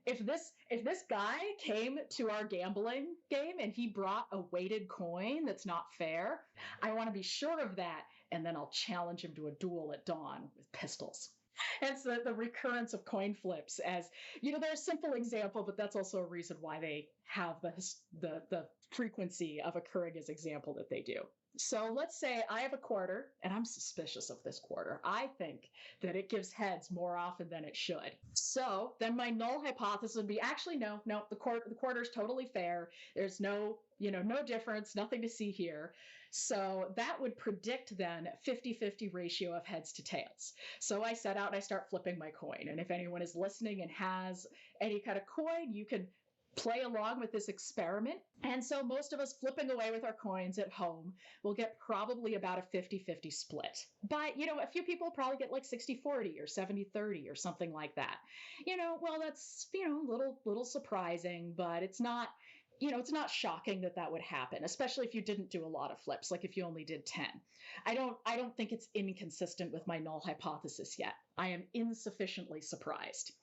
If this guy came to our gambling game and he brought a weighted coin that's not fair, I want to be sure of that, and then I'll challenge him to a duel at dawn with pistols. And so the recurrence of coin flips, as they're a simple example, but that's also a reason why they have the frequency of occurring as example that they do. So let's say I have a quarter and I'm suspicious of this quarter. I think that it gives heads more often than it should. So then my null hypothesis would be, actually, no, the quarter is totally fair. There's no difference, nothing to see here. So that would predict then 50-50 ratio of heads to tails. So I set out and I start flipping my coin. And if anyone is listening and has any kind of coin, you can play along with this experiment. And so most of us flipping away with our coins at home will get probably about a 50-50 split. But, a few people probably get like 60-40 or 70-30 or something like that. Well, that's, a little surprising, but it's not, it's not shocking that would happen, especially if you didn't do a lot of flips, like if you only did 10. I don't think it's inconsistent with my null hypothesis yet. I am insufficiently surprised.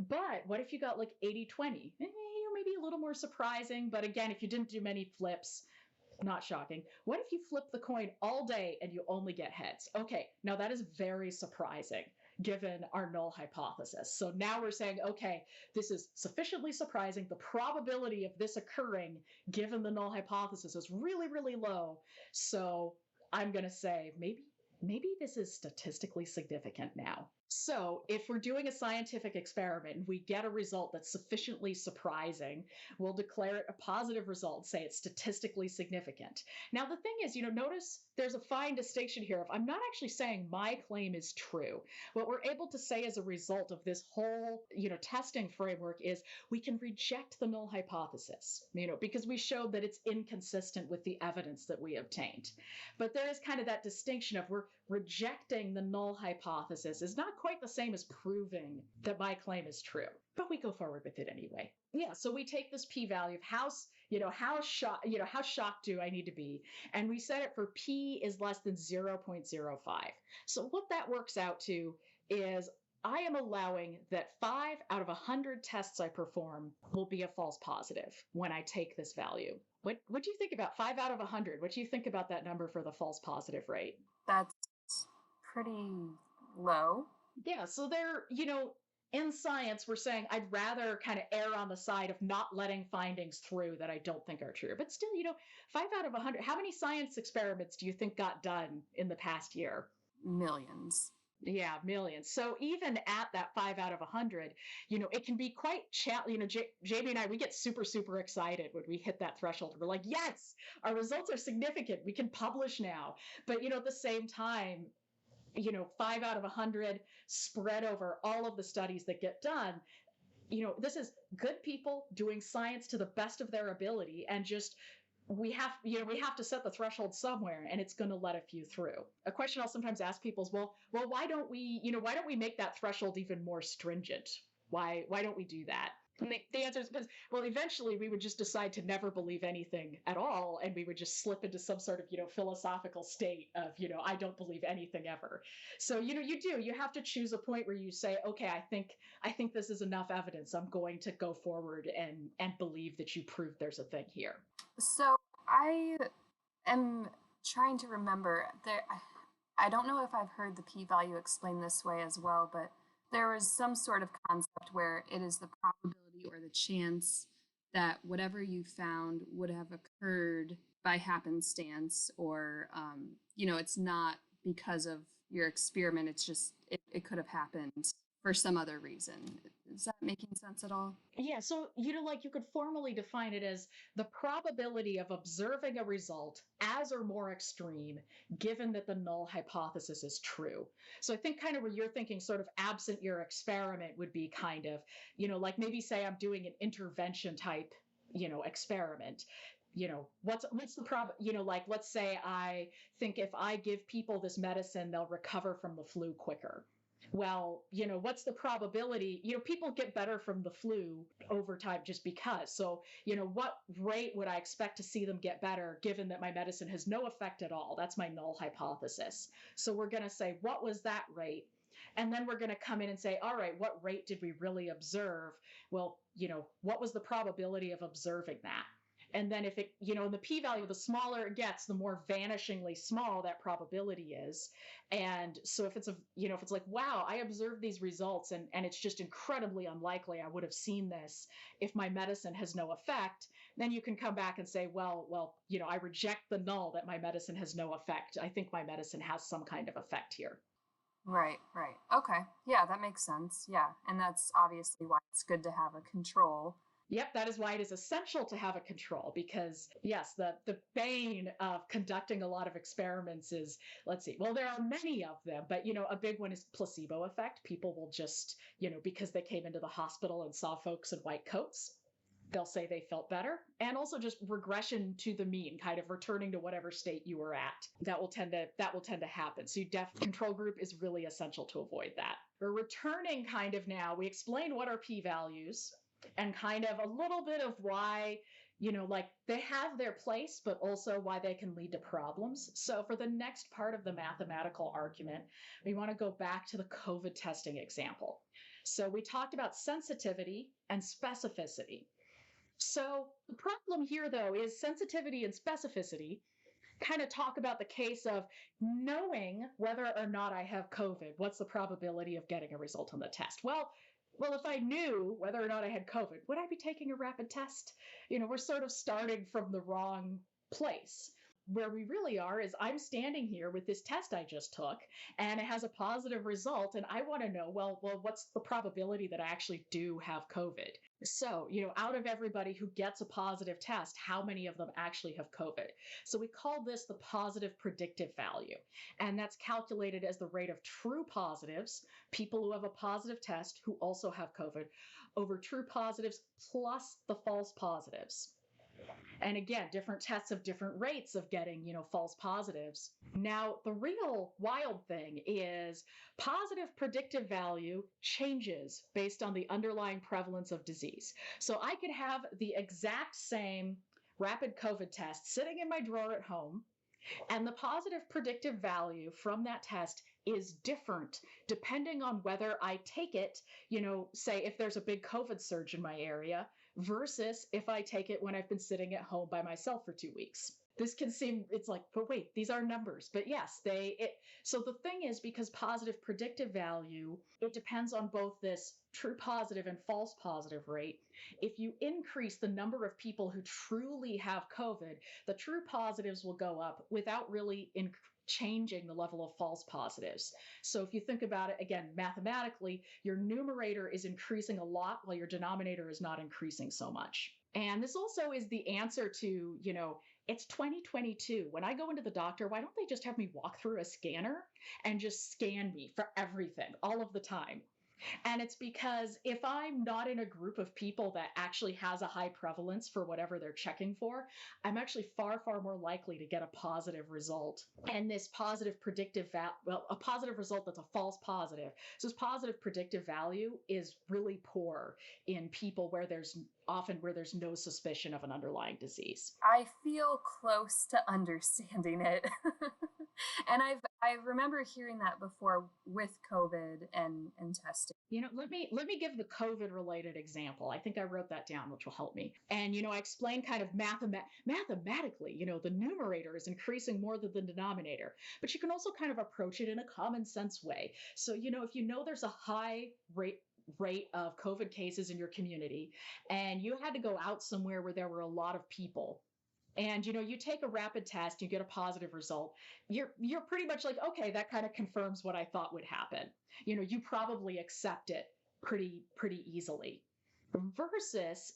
But what if you got like 80-20? Maybe a little more surprising, but again, if you didn't do many flips, not shocking. What if you flip the coin all day and you only get heads? Okay, now that is very surprising given our null hypothesis. So now we're saying, okay, this is sufficiently surprising. The probability of this occurring given the null hypothesis is really, really low. So I'm going to say maybe this is statistically significant now. So if we're doing a scientific experiment and we get a result that's sufficiently surprising, we'll declare it a positive result, say it's statistically significant. Now, the thing is, notice there's a fine distinction here of I'm not actually saying my claim is true. What we're able to say as a result of this whole, testing framework is we can reject the null hypothesis, because we showed that it's inconsistent with the evidence that we obtained. But there is kind of that distinction of we're rejecting the null hypothesis is not quite the same as proving that my claim is true, but we go forward with it anyway. Yeah, so we take this p-value of how shocked do I need to be, and we set it for p is less than 0.05. So what that works out to is I am allowing that 5 out of 100 tests I perform will be a false positive when I take this value. What do you think about 5 out of 100? What do you think about that number for the false positive rate? That's pretty low. Yeah, so they're, in science, we're saying I'd rather kind of err on the side of not letting findings through that I don't think are true. But still, 5 out of 100, how many science experiments do you think got done in the past year? Millions. Yeah, millions. So even at that 5 out of 100, it can be quite Jamie and I, we get super, super excited when we hit that threshold. We're like, yes, our results are significant. We can publish now. But, at the same time, 5 out of 100 spread over all of the studies that get done. This is good people doing science to the best of their ability, and just we have to set the threshold somewhere, and it's going to let a few through. A question I'll sometimes ask people is, well, why don't we make that threshold even more stringent? Why don't we do that? And the answer is because, well, eventually we would just decide to never believe anything at all, and we would just slip into some sort of, philosophical state of, I don't believe anything ever. So, you have to choose a point where you say, okay, I think this is enough evidence. I'm going to go forward and believe that you proved there's a thing here. So I am trying to remember I don't know if I've heard the p-value explained this way as well, but there was some sort of concept where it is the probability or the chance that whatever you found would have occurred by happenstance, or it's not because of your experiment. It's just it could have happened for some other reason. Is that making sense at all? Yeah, so like you could formally define it as the probability of observing a result as or more extreme, given that the null hypothesis is true. So I think kind of where you're thinking sort of absent your experiment would be kind of, like maybe say I'm doing an intervention type, experiment. What's the like let's say I think if I give people this medicine, they'll recover from the flu quicker. Well, what's the probability? People get better from the flu over time just because. So, what rate would I expect to see them get better given that my medicine has no effect at all? That's my null hypothesis. So, we're going to say, what was that rate? And then we're going to come in and say, all right, what rate did we really observe? Well, what was the probability of observing that? And then if it, the p-value, the smaller it gets, the more vanishingly small that probability is. And so if it's if it's like, wow, I observed these results and it's just incredibly unlikely I would have seen this if my medicine has no effect, then you can come back and say, well, I reject the null that my medicine has no effect. I think my medicine has some kind of effect here. Right. Okay. Yeah, that makes sense. Yeah. And that's obviously why it's good to have a control. Yep, that is why it is essential to have a control, because yes, the bane of conducting a lot of experiments is, let's see, well, there are many of them, but a big one is placebo effect. People will just, because they came into the hospital and saw folks in white coats, they'll say they felt better. And also just regression to the mean, kind of returning to whatever state you were at. That will tend to happen. So control group is really essential to avoid that. We're returning kind of now, we explained what are p-values and kind of a little bit of why, like they have their place, but also why they can lead to problems. So for the next part of the mathematical argument, we want to go back to the COVID testing example. So we talked about sensitivity and specificity. So the problem here, though, is sensitivity and specificity kind of talk about the case of knowing whether or not I have COVID. What's the probability of getting a result on the test? Well, if I knew whether or not I had COVID, would I be taking a rapid test? We're sort of starting from the wrong place. Where we really are is I'm standing here with this test I just took and it has a positive result. And I want to know, well, what's the probability that I actually do have COVID? So, out of everybody who gets a positive test, how many of them actually have COVID? So we call this the positive predictive value. And that's calculated as the rate of true positives, people who have a positive test who also have COVID, over true positives plus the false positives. And again, different tests have different rates of getting, false positives. Now, the real wild thing is positive predictive value changes based on the underlying prevalence of disease. So I could have the exact same rapid COVID test sitting in my drawer at home, and the positive predictive value from that test is different depending on whether I take it, say if there's a big COVID surge in my area, versus if I take it when I've been sitting at home by myself for 2 weeks. This can seem, it's like, but wait, these are numbers. But yes, so the thing is, because positive predictive value, it depends on both this true positive and false positive rate. If you increase the number of people who truly have COVID, the true positives will go up without really changing the level of false positives. So if you think about it, again, mathematically, your numerator is increasing a lot while your denominator is not increasing so much. And this also is the answer to, it's 2022. When I go into the doctor, why don't they just have me walk through a scanner and just scan me for everything all of the time? And it's because if I'm not in a group of people that actually has a high prevalence for whatever they're checking for, I'm actually far, far more likely to get a positive result. And this positive predictive a positive result that's a false positive. So this positive predictive value is really poor in people where there's no suspicion of an underlying disease. I feel close to understanding it. And I remember hearing that before with COVID and testing. Let me give the COVID related example. I think I wrote that down, which will help me. And I explained kind of mathematically, the numerator is increasing more than the denominator, but you can also kind of approach it in a common sense way. So if there's a high rate of COVID cases in your community, and you had to go out somewhere where there were a lot of people, and you take a rapid test, you get a positive result, you're pretty much like, okay, that kind of confirms what I thought would happen. You probably accept it pretty easily. Versus,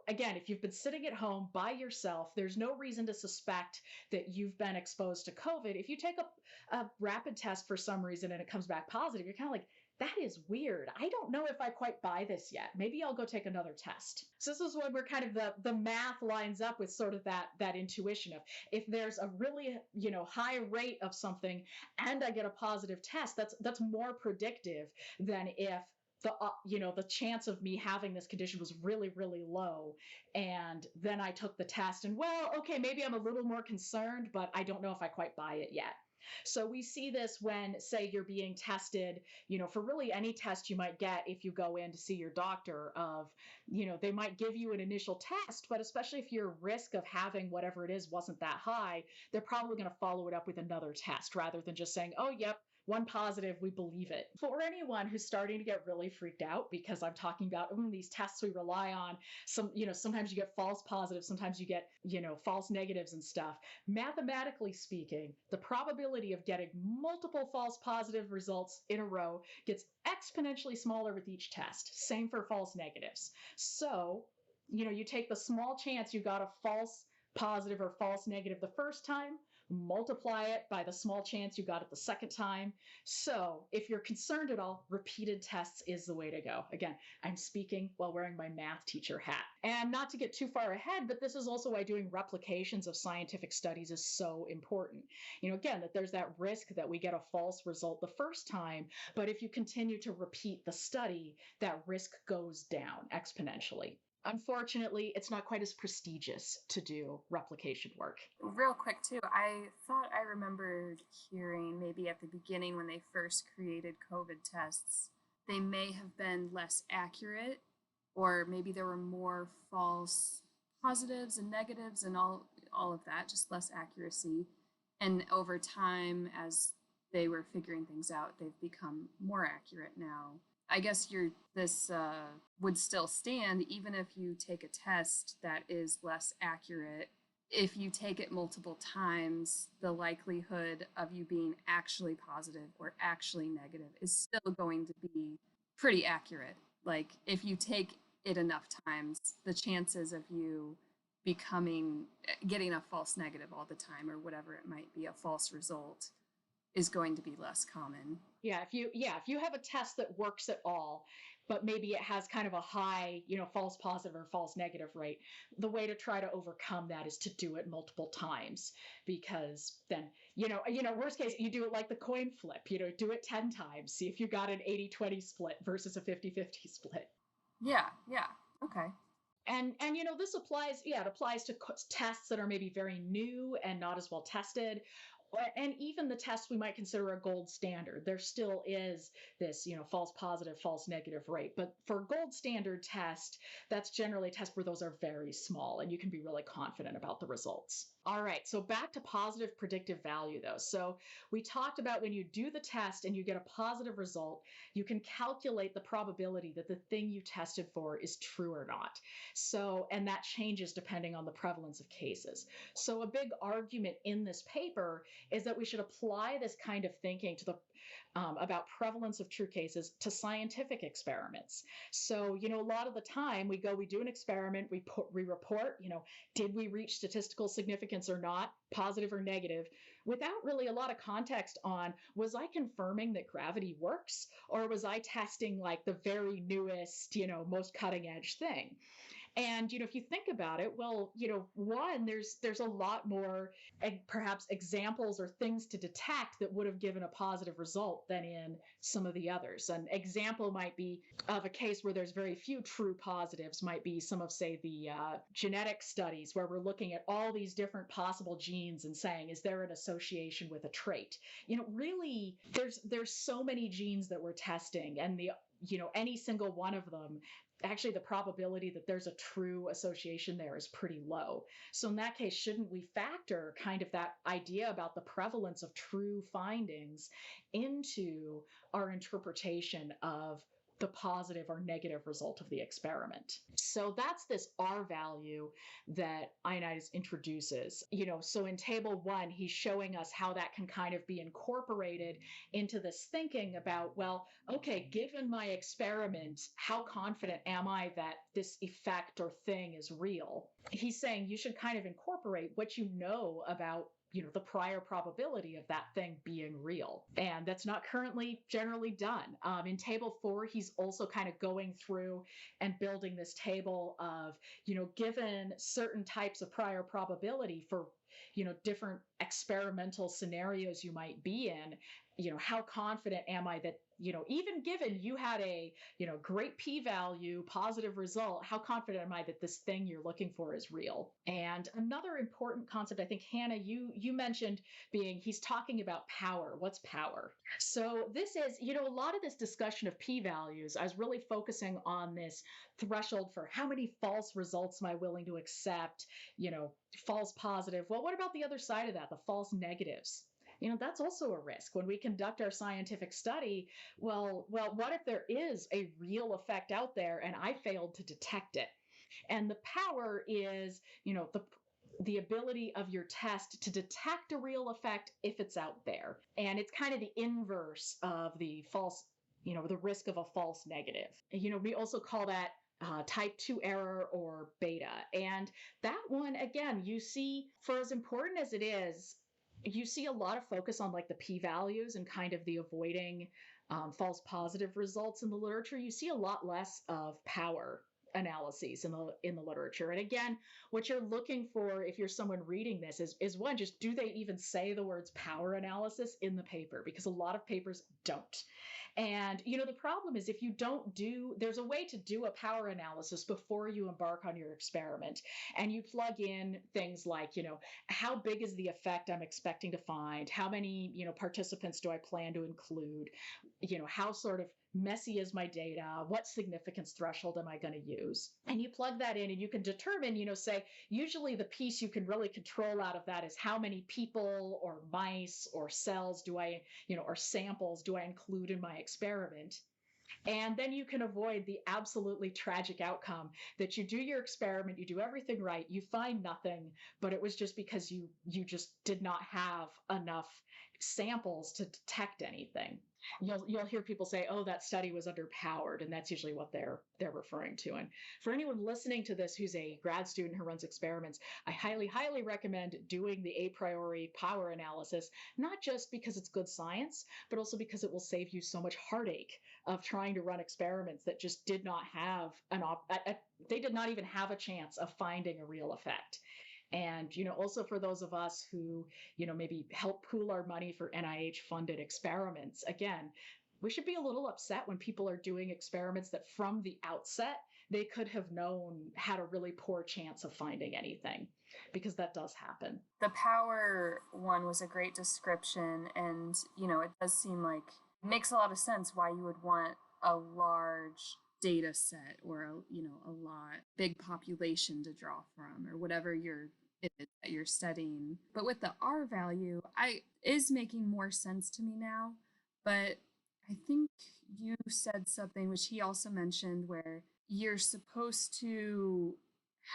again, if you've been sitting at home by yourself, there's no reason to suspect that you've been exposed to COVID. If you take a rapid test for some reason and it comes back positive, you're kind of like, that is weird. I don't know if I quite buy this yet. Maybe I'll go take another test. So this is when we're kind of the math lines up with sort of that intuition of, if there's a really, high rate of something and I get a positive test, that's more predictive than if the chance of me having this condition was really, really low. And then I took the test and, well, okay, maybe I'm a little more concerned, but I don't know if I quite buy it yet. So we see this when, say, you're being tested, for really any test you might get if you go in to see your doctor of, they might give you an initial test, but especially if your risk of having whatever it is wasn't that high, they're probably going to follow it up with another test rather than just saying, oh, yep, one positive, we believe it. For anyone who's starting to get really freaked out because I'm talking about these tests we rely on, sometimes you get false positives, sometimes you get, false negatives and stuff. Mathematically speaking, the probability of getting multiple false positive results in a row gets exponentially smaller with each test. Same for false negatives. So, you take the small chance you got a false positive or false negative the first time, multiply it by the small chance you got it the second time. So if you're concerned at all, repeated tests is the way to go. Again, I'm speaking while wearing my math teacher hat. And not to get too far ahead, but this is also why doing replications of scientific studies is so important. Again, that there's that risk that we get a false result the first time, but if you continue to repeat the study, that risk goes down exponentially. Unfortunately, it's not quite as prestigious to do replication work. Real quick, too, I thought I remembered hearing maybe at the beginning when they first created COVID tests, they may have been less accurate, or maybe there were more false positives and negatives and all of that, just less accuracy. And over time, as they were figuring things out, they've become more accurate now. I guess this would still stand even if you take a test that is less accurate. If you take it multiple times, the likelihood of you being actually positive or actually negative is still going to be pretty accurate. Like, if you take it enough times, the chances of you getting a false negative all the time, or whatever it might be, a false result, is going to be less common. Yeah, if you have a test that works at all, but maybe it has kind of a high, false positive or false negative rate, the way to try to overcome that is to do it multiple times, because then, worst case, you do it like the coin flip, do it 10 times, see if you got an 80-20 split versus a 50-50 split. Yeah, okay. And this applies, it applies to tests that are maybe very new and not as well tested. And even the tests we might consider a gold standard, there still is this, false positive, false negative rate. But for a gold standard test, that's generally a test where those are very small and you can be really confident about the results. All right, so back to positive predictive value though. So we talked about when you do the test and you get a positive result, you can calculate the probability that the thing you tested for is true or not. So, and that changes depending on the prevalence of cases. So a big argument in this paper is that we should apply this kind of thinking to the about prevalence of true cases to scientific experiments. So, a lot of the time we do an experiment, we report, did we reach statistical significance or not, positive or negative, without really a lot of context on, was I confirming that gravity works, or was I testing like the very newest, most cutting edge thing? And, if you think about it, well, one, there's a lot more perhaps examples or things to detect that would have given a positive result than in some of the others. An example might be of a case where there's very few true positives, might be some of, say, the genetic studies where we're looking at all these different possible genes and saying, is there an association with a trait? Really, there's so many genes that we're testing, and any single one of them, actually the probability that there's a true association there is pretty low. So in that case, shouldn't we factor kind of that idea about the prevalence of true findings into our interpretation of the positive or negative result of the experiment? So that's this R value that Ioannidis introduces. So in table 1, he's showing us how that can kind of be incorporated into this thinking about, well, okay, given my experiment, how confident am I that this effect or thing is real? He's saying you should kind of incorporate what you know about the prior probability of that thing being real. And that's not currently generally done. In table 4, he's also kind of going through and building this table of, given certain types of prior probability for, different experimental scenarios you might be in, how confident am I that, even given you had a, great p-value, positive result, how confident am I that this thing you're looking for is real? And another important concept, I think, Hannah, you mentioned being, he's talking about power. What's power? So this is, a lot of this discussion of p-values, I was really focusing on this threshold for how many false results am I willing to accept, false positive. Well, what about the other side of that, the false negatives? That's also a risk. When we conduct our scientific study, well, what if there is a real effect out there and I failed to detect it? And the power is, the ability of your test to detect a real effect if it's out there. And it's kind of the inverse of the false, the risk of a false negative. We also call that type 2 error or beta. And that one, again, you see, for as important as it is, you see a lot of focus on like the p-values and kind of the avoiding false positive results in the literature. You see a lot less of power analyses in the literature. And again, what you're looking for if you're someone reading this is one, just do they even say the words power analysis in the paper? Because a lot of papers don't. And, the problem is if you don't there's a way to do a power analysis before you embark on your experiment. And you plug in things like, how big is the effect I'm expecting to find? How many, participants do I plan to include? How sort of messy is my data? What significance threshold am I going to use? And you plug that in and you can determine, say, usually the piece you can really control out of that is how many people or mice or cells do I, or samples do I include in my experiment? And then you can avoid the absolutely tragic outcome that you do your experiment, you do everything right, you find nothing, but it was just because you just did not have enough samples to detect anything. You'll hear people say, "Oh, that study was underpowered," and that's usually what they're referring to. And for anyone listening to this who's a grad student who runs experiments, I highly, highly recommend doing the a priori power analysis, not just because it's good science, but also because it will save you so much heartache of trying to run experiments that just did not have they did not even have a chance of finding a real effect. And, also for those of us who, maybe help pool our money for NIH-funded experiments, again, we should be a little upset when people are doing experiments that from the outset, they could have known had a really poor chance of finding anything, because that does happen. The power one was a great description, and, it does seem like it makes a lot of sense why you would want a large data set or a lot big population to draw from, or whatever it is that you're studying. But with the R value, is making more sense to me now. But I think you said something which he also mentioned, where you're supposed to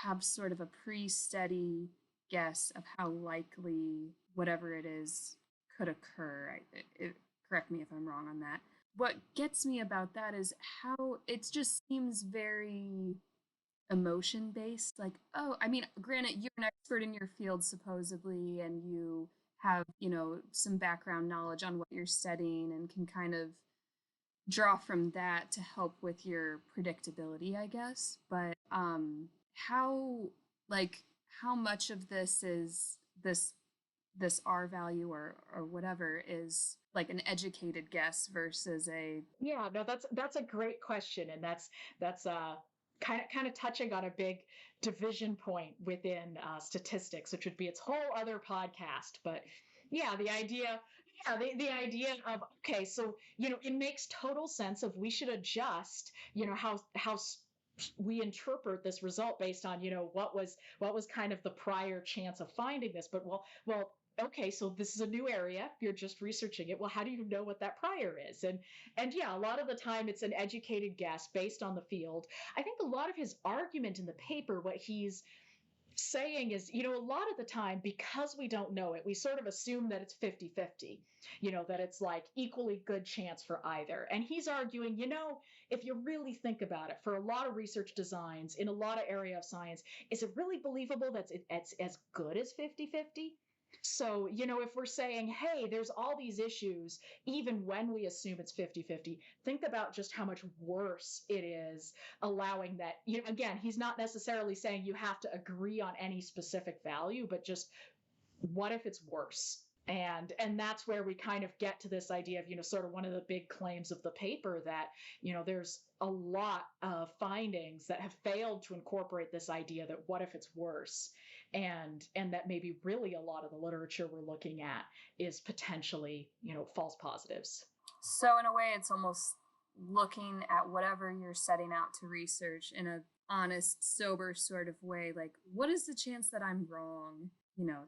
have sort of a pre-study guess of how likely whatever it is could occur. Correct me if I'm wrong on that. What gets me about that is how it just seems very emotion-based. Like, oh, I mean, granted, you're an expert in your field, supposedly, and you have, some background knowledge on what you're studying and can kind of draw from that to help with your predictability, I guess. But how much of this is this R value or whatever is like an educated guess versus that's a great question, and that's kind of touching on a big division point within statistics, which would be its whole other podcast. But yeah, the idea Yeah, the idea of, okay, so, it makes total sense of we should adjust, how we interpret this result based on, what was kind of the prior chance of finding this. But well, okay, so this is a new area. You're just researching it. Well, how do you know what that prior is? And yeah, a lot of the time it's an educated guess based on the field. I think a lot of his argument in the paper, what he's saying is, a lot of the time, because we don't know it, we sort of assume that it's 50-50, that it's like equally good chance for either. And he's arguing, if you really think about it, for a lot of research designs in a lot of area of science, is it really believable that it's as good as 50-50? So, if we're saying, hey, there's all these issues, even when we assume it's 50-50, think about just how much worse it is allowing that. Again, he's not necessarily saying you have to agree on any specific value, but just what if it's worse? And that's where we kind of get to this idea of, sort of one of the big claims of the paper that, there's a lot of findings that have failed to incorporate this idea that what if it's worse? And that maybe really a lot of the literature we're looking at is potentially, false positives. So in a way, it's almost looking at whatever you're setting out to research in a honest, sober sort of way. Like, what is the chance that I'm wrong?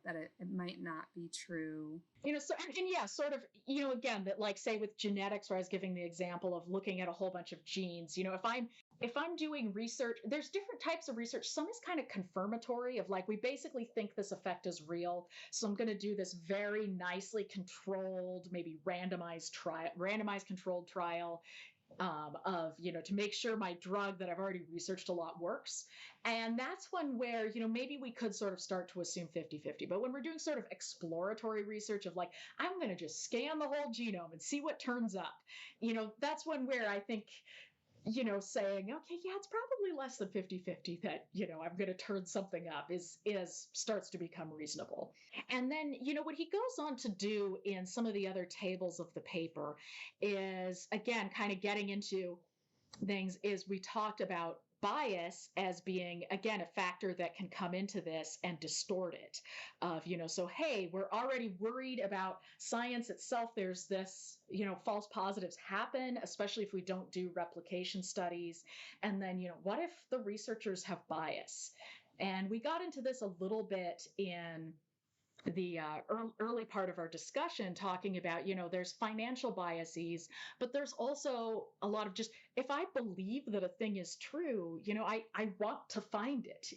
That it might not be true. So, and yeah, sort of, again, that like, say with genetics, where I was giving the example of looking at a whole bunch of genes, if I'm doing research, there's different types of research. Some is kind of confirmatory of like, we basically think this effect is real. So I'm going to do this very nicely controlled, maybe randomized controlled trial of, to make sure my drug that I've already researched a lot works. And that's one where, maybe we could sort of start to assume 50-50. But when we're doing sort of exploratory research of like, I'm going to just scan the whole genome and see what turns up, that's one where I think, saying, okay, yeah, it's probably less than 50-50 that, I'm going to turn something up is starts to become reasonable. And then, what he goes on to do in some of the other tables of the paper is, again, kind of getting into things is we talked about bias as being, again, a factor that can come into this and distort it of, so, hey, we're already worried about science itself. There's this, false positives happen, especially if we don't do replication studies. And then, what if the researchers have bias? And we got into this a little bit in the early part of our discussion, talking about, there's financial biases, but there's also a lot of just, if I believe that a thing is true, I want to find it,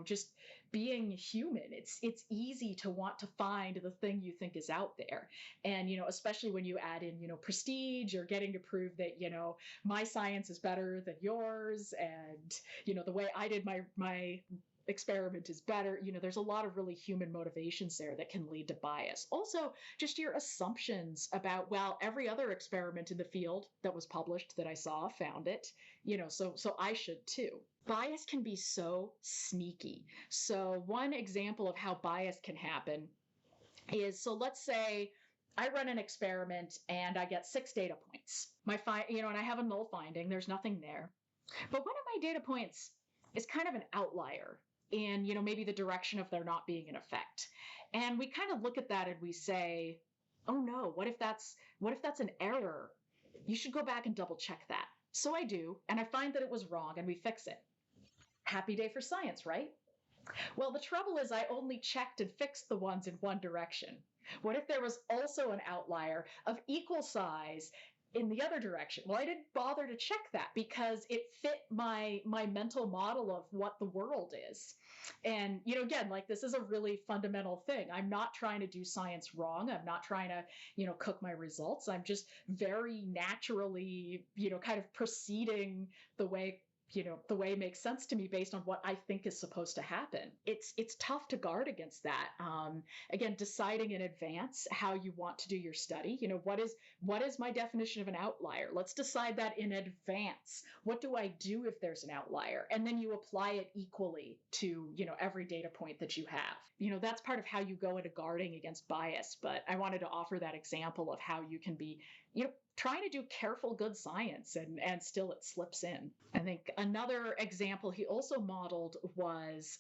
just being human. It's easy to want to find the thing you think is out there. And, especially when you add in, prestige or getting to prove that, my science is better than yours. And, the way I did my experiment is better. There's a lot of really human motivations there that can lead to bias. Also, just your assumptions about, well, every other experiment in the field that was published that I saw found it, so I should too. Bias can be so sneaky. So one example of how bias can happen is, so let's say I run an experiment and I get 6 data points. And I have a null finding. There's nothing there. But one of my data points is kind of an outlier in, maybe the direction of there not being an effect. And we kind of look at that and we say, oh no, what if that's an error? You should go back and double check that. So I do, and I find that it was wrong and we fix it. Happy day for science, right? Well, the trouble is I only checked and fixed the ones in one direction. What if there was also an outlier of equal size in the other direction? Well, I didn't bother to check that because it fit my mental model of what the world is. And, again, like, this is a really fundamental thing. I'm not trying to do science wrong. I'm not trying to, cook my results. I'm just very naturally, kind of proceeding the way it makes sense to me based on what I think is supposed to happen. It's tough to guard against that. Again, deciding in advance how you want to do your study. What is my definition of an outlier? Let's decide that in advance. What do I do if there's an outlier? And then you apply it equally to, every data point that you have. That's part of how you go into guarding against bias. But I wanted to offer that example of how you can be, trying to do careful, good science and still it slips in. I think another example he also modeled was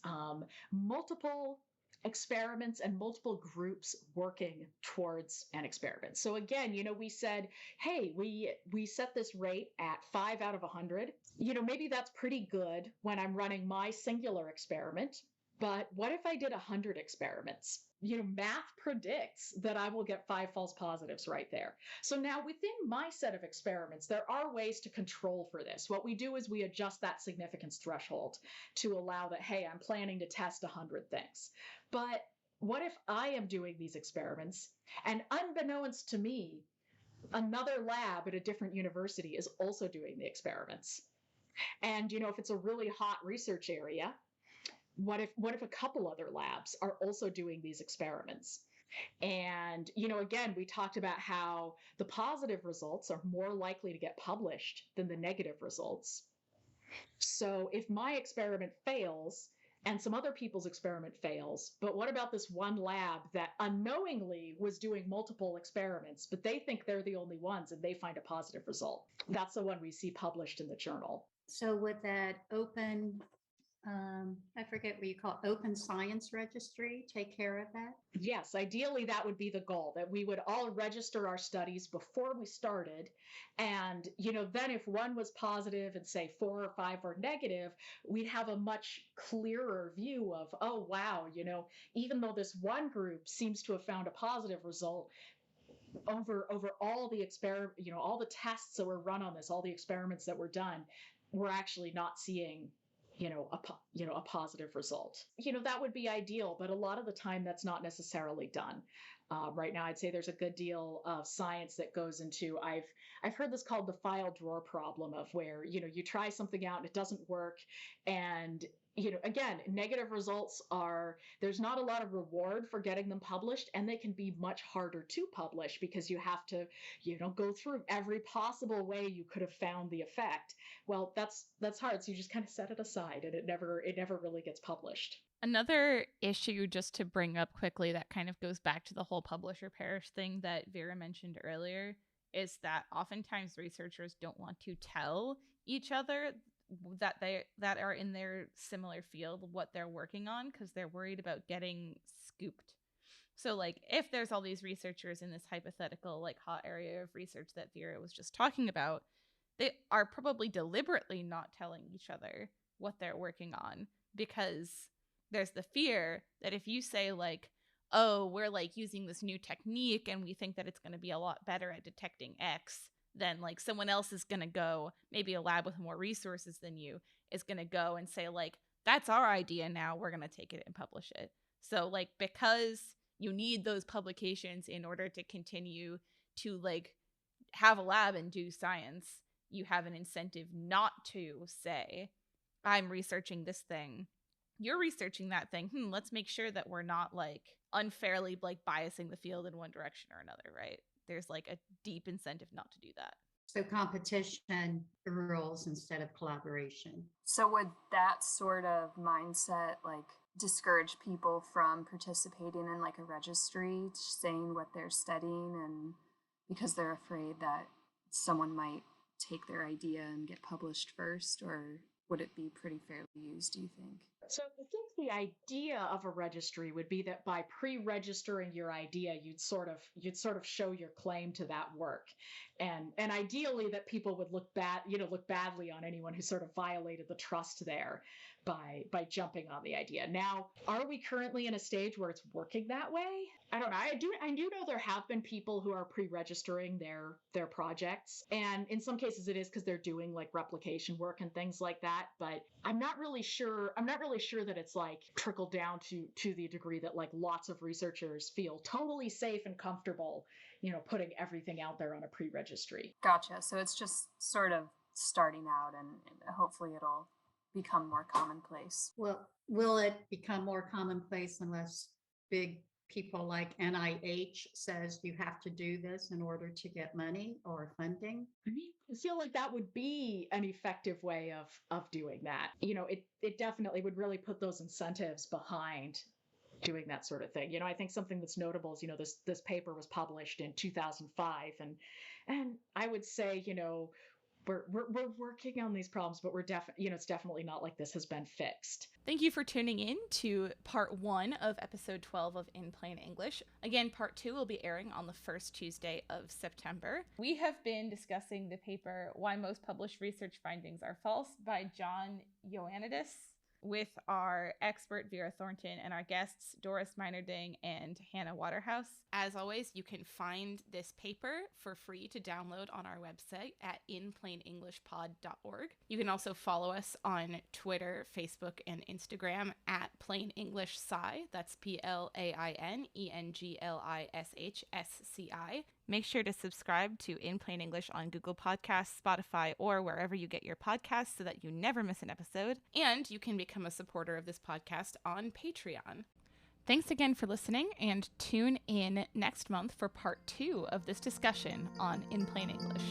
multiple experiments and multiple groups working towards an experiment. So again, we said, hey, we set this rate at 5 out of 100. Maybe that's pretty good when I'm running my singular experiment. But what if I did 100 experiments? Math predicts that I will get 5 false positives right there. So now within my set of experiments, there are ways to control for this. What we do is we adjust that significance threshold to allow that, hey, I'm planning to test 100 things. But what if I am doing these experiments and unbeknownst to me, another lab at a different university is also doing the experiments? And, if it's a really hot research area, what if a couple other labs are also doing these experiments? And, again, we talked about how the positive results are more likely to get published than the negative results. So if my experiment fails and some other people's experiment fails, but what about this one lab that unknowingly was doing multiple experiments, but they think they're the only ones and they find a positive result? That's the one we see published in the journal. So would that open, I forget what you call it, open science registry take care of that? Yes, ideally that would be the goal, that we would all register our studies before we started. And, then if one was positive and say 4 or 5 were negative, we'd have a much clearer view of, oh, wow, even though this one group seems to have found a positive result, over all the all the tests that were run on this, all the experiments that were done, we're actually not seeing a positive result. That would be ideal, but a lot of the time that's not necessarily done. Right now, I'd say there's a good deal of science that goes into, I've heard this called the file drawer problem, of where, you try something out and it doesn't work. And, again, negative results there's not a lot of reward for getting them published, and they can be much harder to publish because you have to, go through every possible way you could have found the effect. Well, that's hard. So you just kind of set it aside, and it never really gets published. Another issue, just to bring up quickly, that kind of goes back to the whole publisher perish thing that Vera mentioned earlier, is that oftentimes researchers don't want to tell each other that are in their similar field what they're working on, because they're worried about getting scooped. So like if there's all these researchers in this hypothetical like hot area of research that Vera was just talking about, they are probably deliberately not telling each other what they're working on, because there's the fear that if you say like, oh, we're like using this new technique and we think that it's going to be a lot better at detecting X, then like someone else is going to go, maybe a lab with more resources than you is going to go and say like, that's our idea now, we're going to take it and publish it. So like, because you need those publications in order to continue to like have a lab and do science, you have an incentive not to say, I'm researching this thing, you're researching that thing. Let's make sure that we're not like unfairly like biasing the field in one direction or another, right? There's like a deep incentive not to do that. So competition rules instead of collaboration. So would that sort of mindset like discourage people from participating in like a registry, saying what they're studying, and because they're afraid that someone might take their idea and get published first? Or would it be pretty fairly used, do you think? So I think the idea of a registry would be that by pre-registering your idea, you'd sort of show your claim to that work, and ideally that people would look badly on anyone who sort of violated the trust there by jumping on the idea. Now, are we currently in a stage where it's working that way? I don't know. I do know there have been people who are pre-registering their projects, and in some cases it is because they're doing like replication work and things like that. But I'm not really sure that it's like trickled down to the degree that like lots of researchers feel totally safe and comfortable, putting everything out there on a pre-registry. Gotcha. So it's just sort of starting out, and hopefully it'll become more commonplace. Well, will it become more commonplace unless big people like NIH says you have to do this in order to get money or funding? I mean, I feel like that would be an effective way of doing that. It definitely would really put those incentives behind doing that sort of thing. I think something that's notable is, this paper was published in 2005, and I would say, we're working on these problems, but we're definitely, it's definitely not like this has been fixed. Thank you for tuning in to part 1 of episode 12 of In Plain English. Again, part 2 will be airing on the first Tuesday of September. We have been discussing the paper Why Most Published Research Findings Are False by John Ioannidis with our expert Vera Thornton and our guests Doris Meinerding and Hannah Waterhouse. As always, you can find this paper for free to download on our website at inplainenglishpod.org. You can also follow us on Twitter, Facebook, and Instagram at Plain English Sci. That's PLAINENGLISHSCI. Make sure to subscribe to In Plain English on Google Podcasts, Spotify, or wherever you get your podcasts so that you never miss an episode. And you can become a supporter of this podcast on Patreon. Thanks again for listening, and tune in next month for part 2 of this discussion on In Plain English.